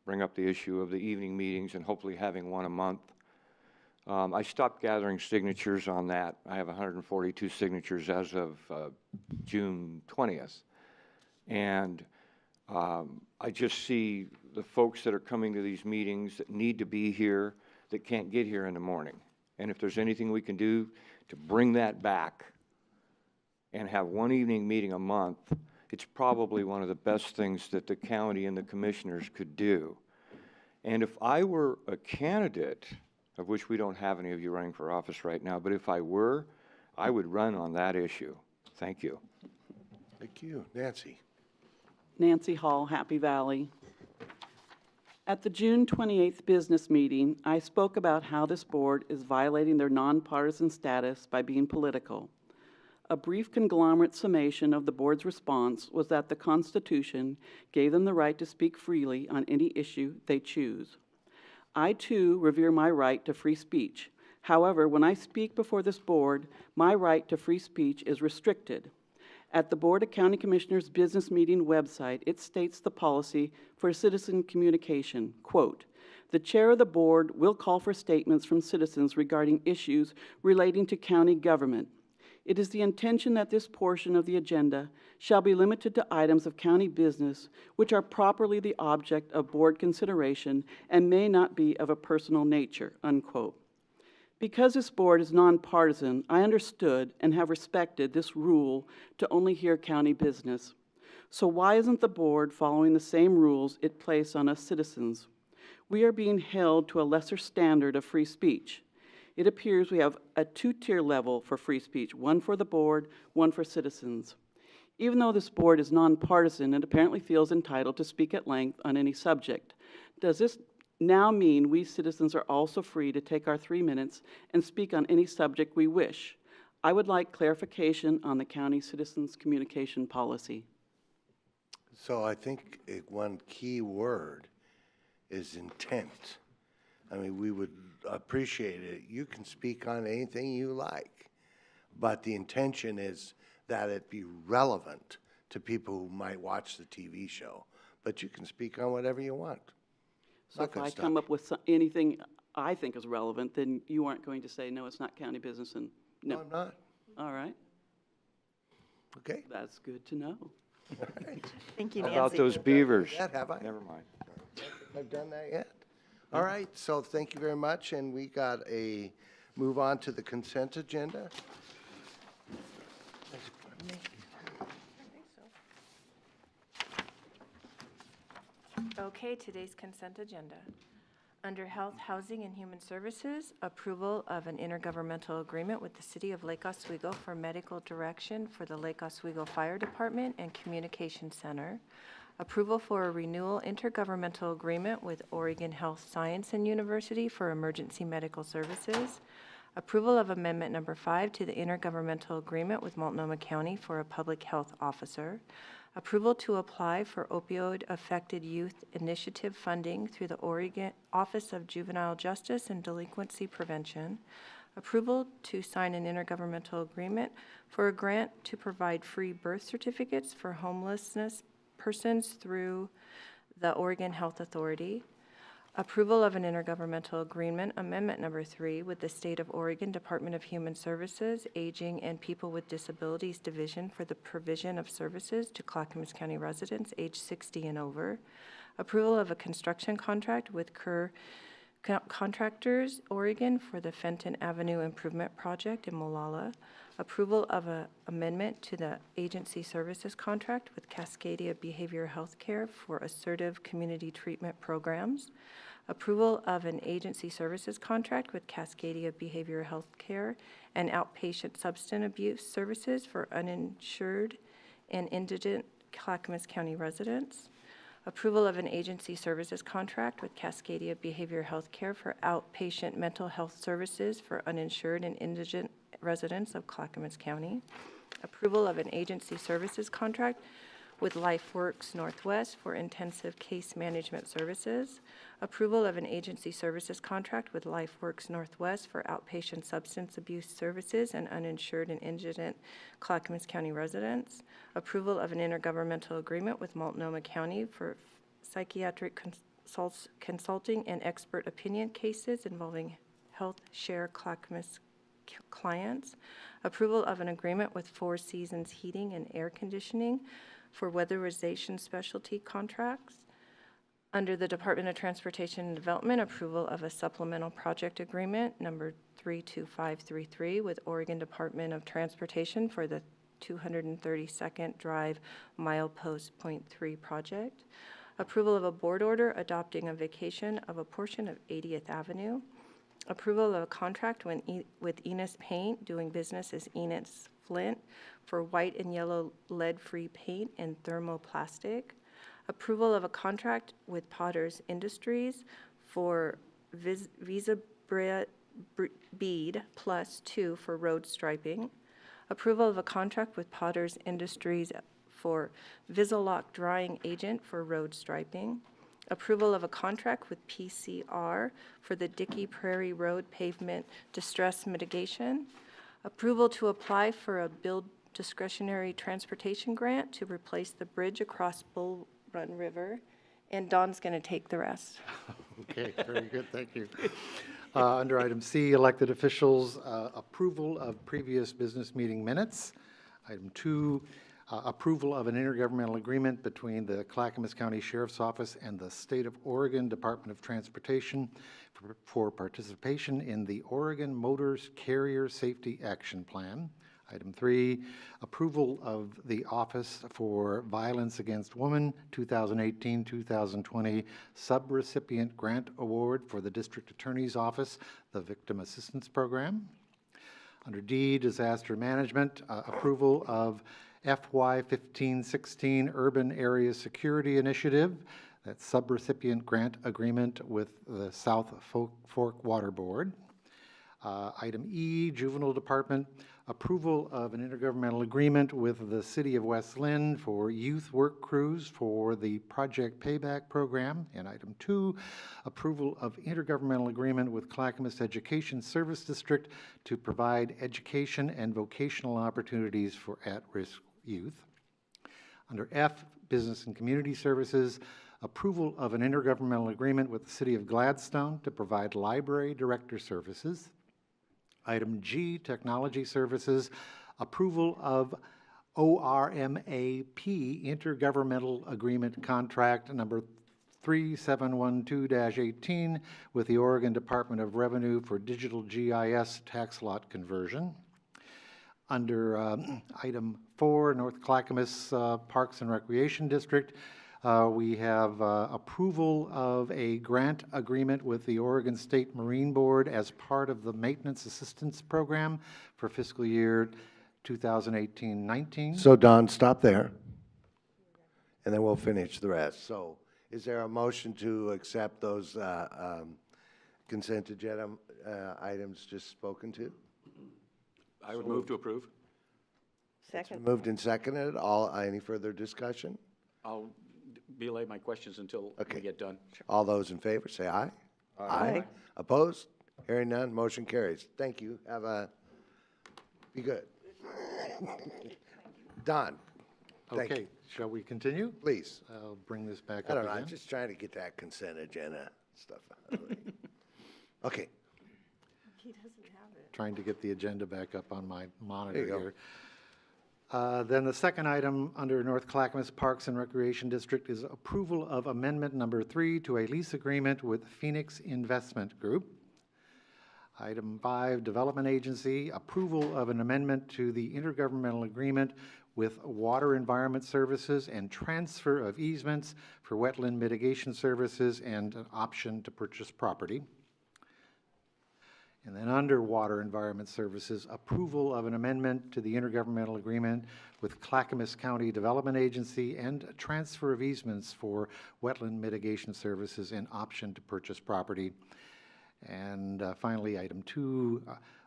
bring up the issue of the evening meetings and hopefully having one a month. I stopped gathering signatures on that. I have 142 signatures as of June 20th. And I just see the folks that are coming to these meetings that need to be here that can't get here in the morning. And if there's anything we can do to bring that back and have one evening meeting a month, it's probably one of the best things that the county and the commissioners could do. And if I were a candidate, of which we don't have any of you running for office right now, but if I were, I would run on that issue. Thank you. Thank you. Nancy. Nancy Hall, Happy Valley. At the June 28th business meeting, I spoke about how this board is violating their nonpartisan status by being political. A brief conglomerate summation of the board's response was that the Constitution gave them the right to speak freely on any issue they choose. I, too, revere my right to free speech. However, when I speak before this board, my right to free speech is restricted. At the Board of County Commissioners business meeting website, it states the policy for citizen communication, quote, "The chair of the board will call for statements from citizens regarding issues relating to county government. It is the intention that this portion of the agenda shall be limited to items of county business which are properly the object of board consideration and may not be of a personal nature," unquote. Because this board is nonpartisan, I understood and have respected this rule to only hear county business. So why isn't the board following the same rules it placed on us citizens? We are being held to a lesser standard of free speech. It appears we have a two-tier level for free speech, one for the board, one for citizens. Even though this board is nonpartisan, it apparently feels entitled to speak at length on any subject. Does this now mean we citizens are also free to take our 3 minutes and speak on any subject we wish? I would like clarification on the county citizens communication policy. So I think one key word is intent. I mean, we would appreciate it. You can speak on anything you like, but the intention is that it be relevant to people who might watch the TV show. But you can speak on whatever you want. So if I come up with anything I think is relevant, then you aren't going to say, no, it's not county business, and no. No, I'm not. All right. Okay. That's good to know. All right. Thank you, How Nancy. about those beavers? Have I? Never mind. I've done that yet? All right, so thank you very much, and we got a move on to the consent agenda. Okay, today's consent agenda. Under Health, Housing, and Human Services, approval of an intergovernmental agreement with the City of Lake Oswego for medical direction for the Lake Oswego Fire Department and Communication Center. Approval for a renewal intergovernmental agreement with Oregon Health Science and University for emergency medical services. Approval of Amendment Number 5 to the intergovernmental agreement with Multnomah County for a public health officer. Approval to apply for opioid-affected youth initiative funding through the Oregon Office of Juvenile Justice and Delinquency Prevention. Approval to sign an intergovernmental agreement for a grant to provide free birth certificates for homelessness persons through the Oregon Health Authority. Approval of an intergovernmental agreement, Amendment Number 3, with the State of Oregon Department of Human Services, Aging and People with Disabilities Division for the provision of services to Clackamas County residents age 60 and over. Approval of a construction contract with Kerr Contractors, Oregon for the Fenton Avenue Improvement Project in Molalla. Approval of an amendment to the agency services contract with Cascadia Behavioral Health Care for assertive community treatment programs. Approval of an agency services contract with Cascadia Behavioral Health Care and outpatient substance abuse services for uninsured and indigent Clackamas County residents. Approval of an agency services contract with Cascadia Behavioral Health Care for outpatient mental health services for uninsured and indigent residents of Clackamas County. Approval of an agency services contract with LifeWorks Northwest for intensive case management services. Approval of an agency services contract with LifeWorks Northwest for outpatient substance abuse services and uninsured and indigent Clackamas County residents. Approval of an intergovernmental agreement with Multnomah County for psychiatric consulting and expert opinion cases involving Health Share Clackamas clients. Approval of an agreement with Four Seasons Heating and Air Conditioning for weatherization specialty contracts. Under the Department of Transportation and Development, approval of a supplemental project agreement number 32533 with Oregon Department of Transportation for the 232nd Drive Milepost .3 project. Approval of a board order adopting a vacation of a portion of 80th Avenue. Approval of a contract with Enos Paint, doing business as Enos Flint, for white and yellow lead-free paint and thermoplastic. Approval of a contract with Potter's Industries for Visa Bead +2 for road striping. Approval of a contract with Potter's Industries for Visalock drying agent for road striping. Approval of a contract with PCR for the Dickey Prairie Road pavement distress mitigation. Approval to apply for a build discretionary transportation grant to replace the bridge across Bull Run River. And Don's going to take the rest. Okay, very good, thank you. Under item C, elected officials, approval of previous business meeting minutes. Item 2, approval of an intergovernmental agreement between the Clackamas County Sheriff's Office and the State of Oregon Department of Transportation for participation in the Oregon Motors Carrier Safety Action Plan. Item 3, approval of the Office for Violence Against Women 2018-2020 Subrecipient Grant Award for the District Attorney's Office, the Victim Assistance Program. Under D, Disaster Management, approval of FY15-16 Urban Area Security Initiative, that's subrecipient grant agreement with the South Fork Water Board. Item E, Juvenile Department, approval of an intergovernmental agreement with the City of West Linn for youth work crews for the Project Payback Program. And item 2, approval of intergovernmental agreement with Clackamas Education Service District to provide education and vocational opportunities for at-risk youth. Under F, Business and Community Services, approval of an intergovernmental agreement with the City of Gladstone to provide library director services. Item G, Technology Services, approval of ORMAP Intergovernmental Agreement Contract number 3712-18 with the Oregon Department of Revenue for digital GIS tax lot conversion. Under item 4, North Clackamas Parks and Recreation District, we have approval of a grant agreement with the Oregon State Marine Board as part of the Maintenance Assistance Program for fiscal year 2018-19. So Don, stop there, and then we'll finish the rest. So is there a motion to accept those consent agenda items just spoken to? I would move to approve. Second. Moved and seconded. Any further discussion? I'll belay my questions until we get done. All those in favor, say aye. Aye. Opposed? Hearing none, motion carries. Thank you. Be good. Don. Okay, shall we continue? Please. I'll bring this back I up don't know, again. I'm just trying to get that consent agenda stuff out of the way. Okay. He doesn't have it. Trying to get the agenda back up on my monitor There you go. here. Then the second item under North Clackamas Parks and Recreation District is approval of amendment number 3 to a lease agreement with Phoenix Investment Group. Item 5, Development Agency, approval of an amendment to the intergovernmental agreement with Water Environment Services and transfer of easements for wetland mitigation services and an option to purchase property. And then under Water Environment Services, approval of an amendment to the intergovernmental agreement with Clackamas County Development Agency and a transfer of easements for wetland mitigation services and option to purchase property. And finally, item 2,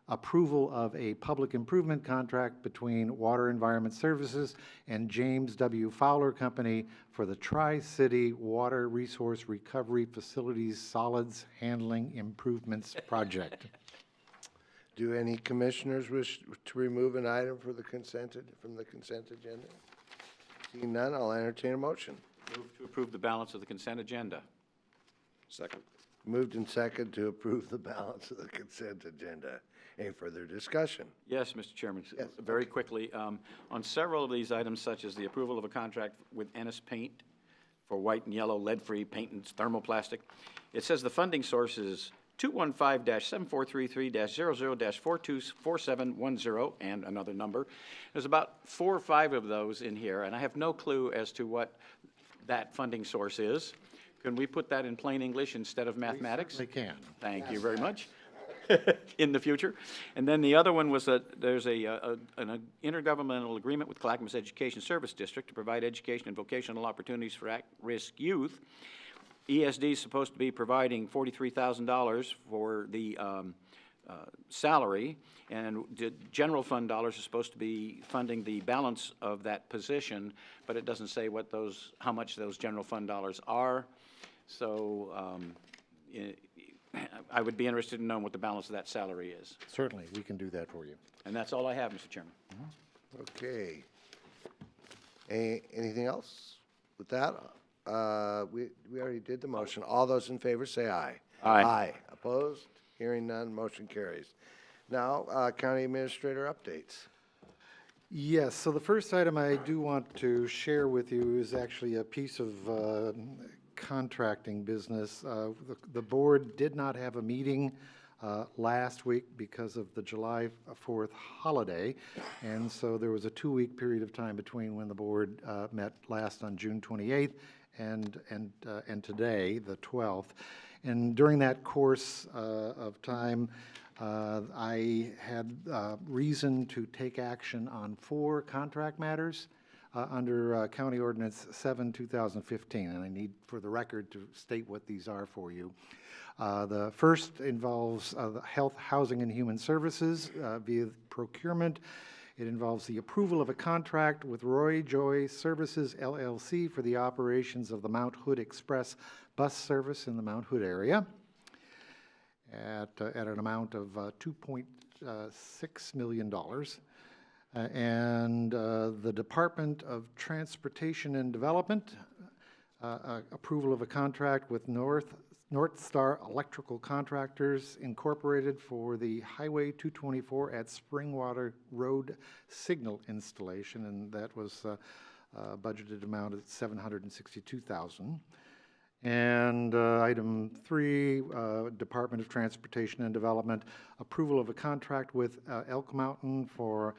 approval of a public improvement contract between Water Environment Services and James W. Fowler Company for the Tri-City Water Resource Recovery Facilities Solids Handling Improvements Project. Do any commissioners wish to remove an item from the consent agenda? Seeing none, I'll entertain a motion. Move to approve the balance of the consent agenda. Second. Moved and second to approve the balance of the consent agenda. Any further discussion? Yes, Mr. Chairman. Yes, Very quickly, on several of these items, such as the approval of a contract with Ennis Paint for white and yellow lead-free paint and thermoplastic, it says the funding source is 215-7433-00-424710, and another number. There's about 4 or 5 of those in here, and I have no clue as to what that funding source is. Can we put that in plain English instead of mathematics? They can. Thank you very much. In the future. And then the other one was that there's an intergovernmental agreement with Clackamas Education Service District to provide education and vocational opportunities for at-risk youth. ESD is supposed to be providing $43,000 for the salary, and the general fund dollars are supposed to be funding the balance of that position, but it doesn't say what those, how much those general fund dollars are. So I would be interested in knowing what the balance of that salary is. Certainly, we can do that for you. And that's all I have, Mr. Chairman. Okay. Anything else with that? We already did the motion. All those in favor say aye. Aye. Aye. Opposed? Hearing none, motion carries. Now, County Administrator updates. Yes, so the first item I do want to share with you is actually a piece of contracting business. The board did not have a meeting last week because of the July 4th holiday, and so there was a 2-week period of time between when the board met last on June 28th and today, the 12th. And during that course of time, I had reason to take action on 4 contract matters under County Ordinance 7/2015, and I need for the record to state what these are for you. The first involves the Health, Housing, and Human Services via procurement. It involves the approval of a contract with Roy Joy Services, LLC for the operations of the Mount Hood Express bus service in the Mount Hood area at an amount of $2.6 million. And the Department of Transportation and Development, approval of a contract with North Star Electrical Contractors Incorporated for the Highway 224 at Springwater Road signal installation, and that was budgeted amount at $762,000. And item 3, Department of Transportation and Development, approval of a contract with Elk Mountain for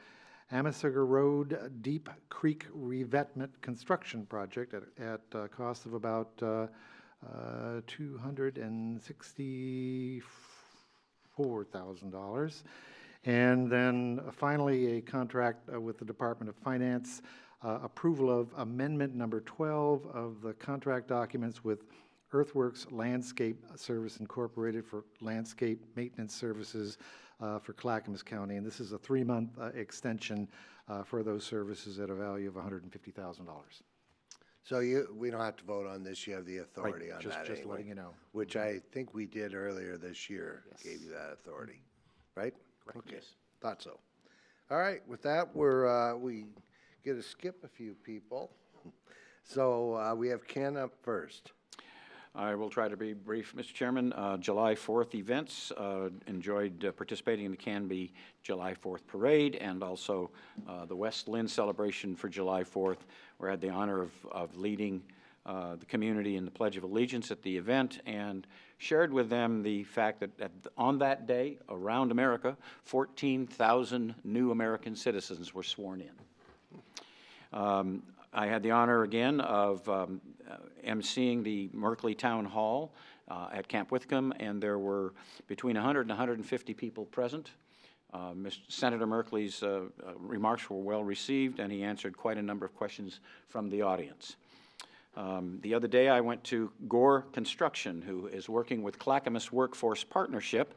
Amasiger Road Deep Creek Revetment Construction Project at a cost of about $264,000. And then finally, a contract with the Department of Finance, approval of amendment number 12 of the contract documents with Earthworks Landscape Service Incorporated for landscape maintenance services for Clackamas County. And this is a 3-month extension for those services at a value of $150,000. So we don't have to vote on this. You have the authority on that Just anyway, letting you know. which I think we did earlier this year. Yes. Gave you that authority, right? Correct. Okay. Yes. Thought so. All right. With that, we get to skip a few people. So we have Ken up first. I will try to be brief, Mr. Chairman. July 4th events, enjoyed participating in the Canby July 4th Parade and also the West Lynn celebration for July 4th, where I had the honor of leading the community in the Pledge of Allegiance at the event, and shared with them the fact that on that day, around America, 14,000 new American citizens were sworn in. I had the honor again of emceeing the Merkley Town Hall at Camp Whitcomb, and there were between 100 and 150 people present. Senator Merkley's remarks were well received, and he answered quite a number of questions from the audience. The other day I went to Gore Construction, who is working with Clackamas Workforce Partnership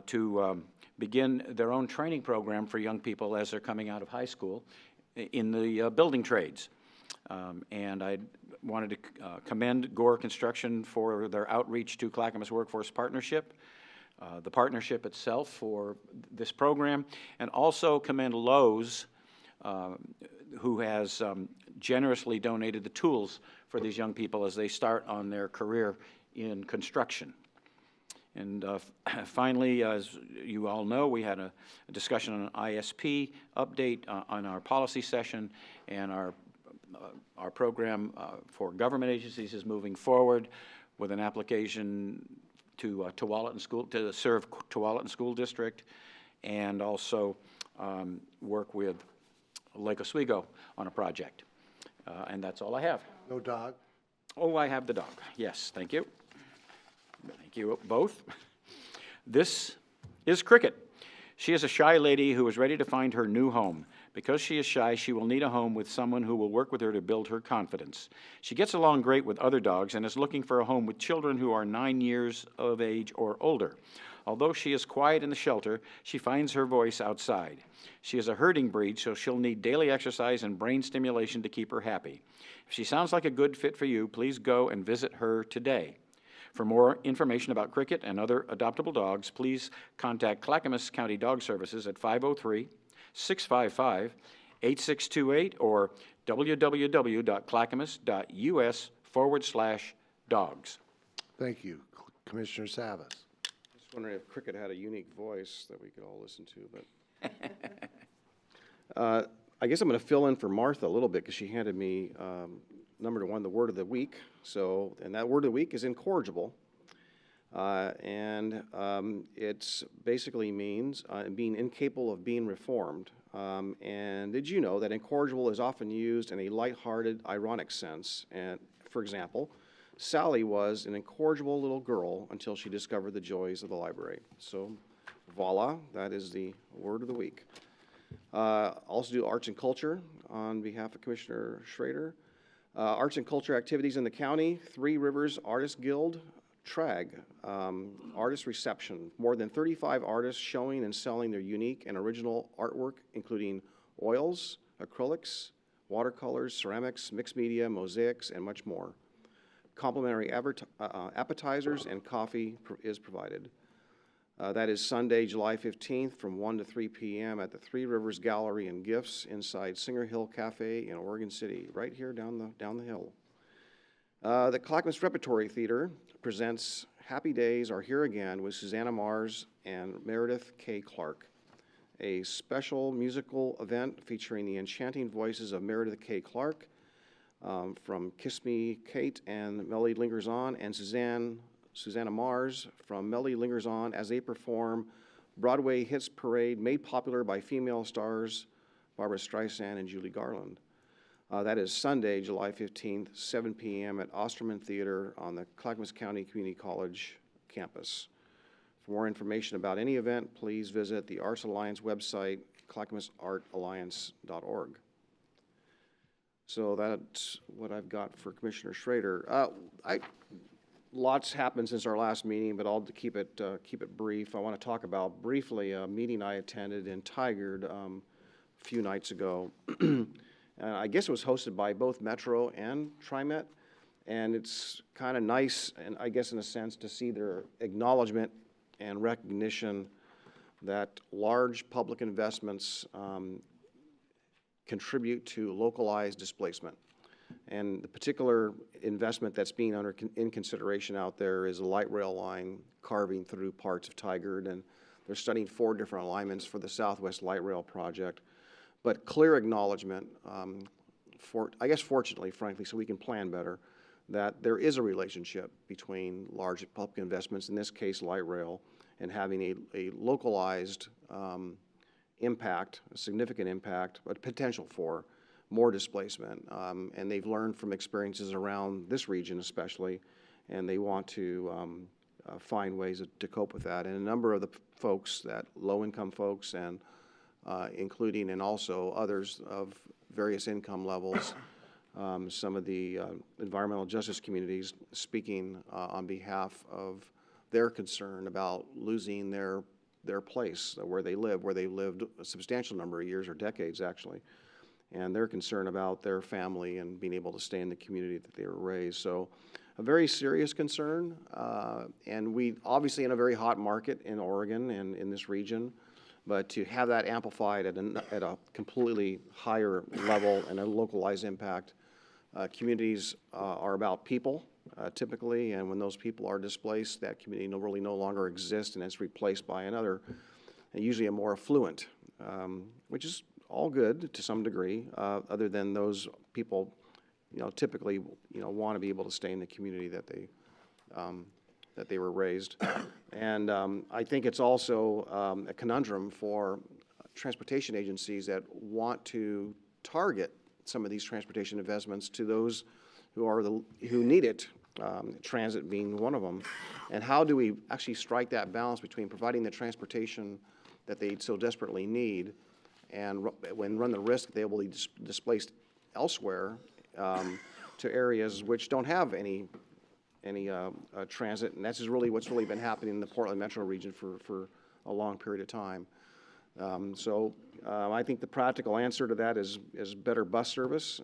to begin their own training program for young people as they're coming out of high school in the building trades. And I wanted to commend Gore Construction for their outreach to Clackamas Workforce Partnership, the partnership itself for this program, and also commend Lowe's, who has generously donated the tools for these young people as they start on their career in construction. And finally, as you all know, we had a discussion on an ISP update on our policy session, and our program for government agencies is moving forward with an application to Tualatin School, to serve Tualatin School District, and also work with Lake Oswego on a project. And that's all I have. No dog? Oh, I have the dog. Yes, thank you. Thank you both. This is Cricket. She is a shy lady who is ready to find her new home. Because she is shy, she will need a home with someone who will work with her to build her confidence. She gets along great with other dogs and is looking for a home with children who are 9 years of age or older. Although she is quiet in the shelter, she finds her voice outside. She is a herding breed, so she'll need daily exercise and brain stimulation to keep her happy. If she sounds like a good fit for you, please go and visit her today. For more information about Cricket and other adoptable dogs, please contact Clackamas County Dog Services at 503-655-8628 or www.clackamas.us/dogs. Thank you. Commissioner Savas. Just wondering if Cricket had a unique voice that we could all listen to, but I guess I'm going to fill in for Martha a little bit because she handed me number one, the word of the week. So, and that word of the week is incorrigible. It's basically means being incapable of being reformed. And did you know that incorrigible is often used in a lighthearted, ironic sense? And for example, Sally was an incorrigible little girl until she discovered the joys of the library. So, voila, that is the word of the week. Also do arts and culture on behalf of Commissioner Schrader. Arts and culture activities in the county, Three Rivers Artist Guild, TRAG, artist reception. More than 35 artists showing and selling their unique and original artwork, including oils, acrylics, watercolors, ceramics, mixed media, mosaics, and much more. Complimentary appetizers and coffee is provided. That is Sunday, July 15th from 1 to 3 p.m. at the Three Rivers Gallery and Gifts inside Singer Hill Cafe in Oregon City, right here down the hill. The Clackamas Repertory Theater presents Happy Days Are Here Again with Susanna Mars and Meredith K. Clark, a special musical event featuring the enchanting voices of Meredith K. Clark from Kiss Me Kate and Melody Lingers On, and Susanna Mars from Melody Lingers On as they perform Broadway Hits Parade made popular by female stars Barbra Streisand and Julie Garland. That is Sunday, July 15th, 7 p.m. at Osterman Theater on the Clackamas County Community College campus. For more information about any event, please visit the Arts Alliance website, clackamasartalliance.org. So that's what I've got for Commissioner Schrader. Lots happened since our last meeting, but I'll keep it brief. I want to talk about briefly a meeting I attended in Tigard a few nights ago. I guess it was hosted by both Metro and TriMet, and it's kind of nice, and I guess in a sense, to see their acknowledgement and recognition that large public investments contribute to localized displacement. And the particular investment that's being in consideration out there is a light rail line carving through parts of Tigard, and they're studying 4 different alignments for the Southwest Light Rail project. But clear acknowledgement, I guess fortunately, frankly, so we can plan better, that there is a relationship between large public investments, in this case light rail, and having a localized impact, a significant impact, but potential for more displacement. And they've learned from experiences around this region especially, and they want to find ways to cope with that. And a number of the folks, that low-income folks, and including and also others of various income levels, some of the environmental justice communities speaking on behalf of their concern about losing their place where they live, where they've lived a substantial number of years or decades actually, and their concern about their family and being able to stay in the community that they were raised. So a very serious concern, and we obviously in a very hot market in Oregon and in this region, but to have that amplified at a completely higher level and a localized impact. Communities are about people, typically, and when those people are displaced, that community really no longer exists, and it's replaced by another, and usually a more affluent, which is all good to some degree, other than those people, typically, want to be able to stay in the community that that they were raised. And I think it's also a conundrum for transportation agencies that want to target some of these transportation investments to those who need it, transit being one of them. And how do we actually strike that balance between providing the transportation that they so desperately need and when run the risk they will be displaced elsewhere to areas which don't have any transit, and that's just really what's really been happening in the Portland metro region for a long period of time. I think the practical answer to that is better bus service.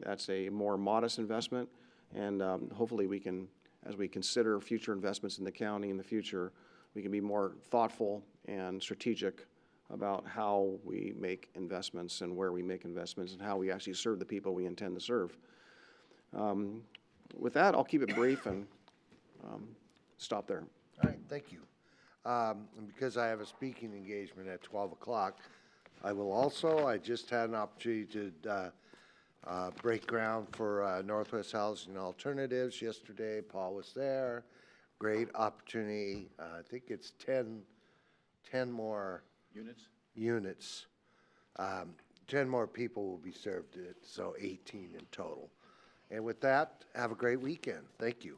That's a more modest investment, and hopefully we can, as we consider future investments in the county in the future, we can be more thoughtful and strategic about how we make investments and where we make investments and how we actually serve the people we intend to serve. With that, I'll keep it brief and stop there. All right, thank you. And because I have a speaking engagement at 12 o'clock, I just had an opportunity to break ground for Northwest Housing Alternatives yesterday. Paul was there. Great opportunity. I think it's 10 more units. 10 more people will be served, so 18 in total. And with that, have a great weekend. Thank you.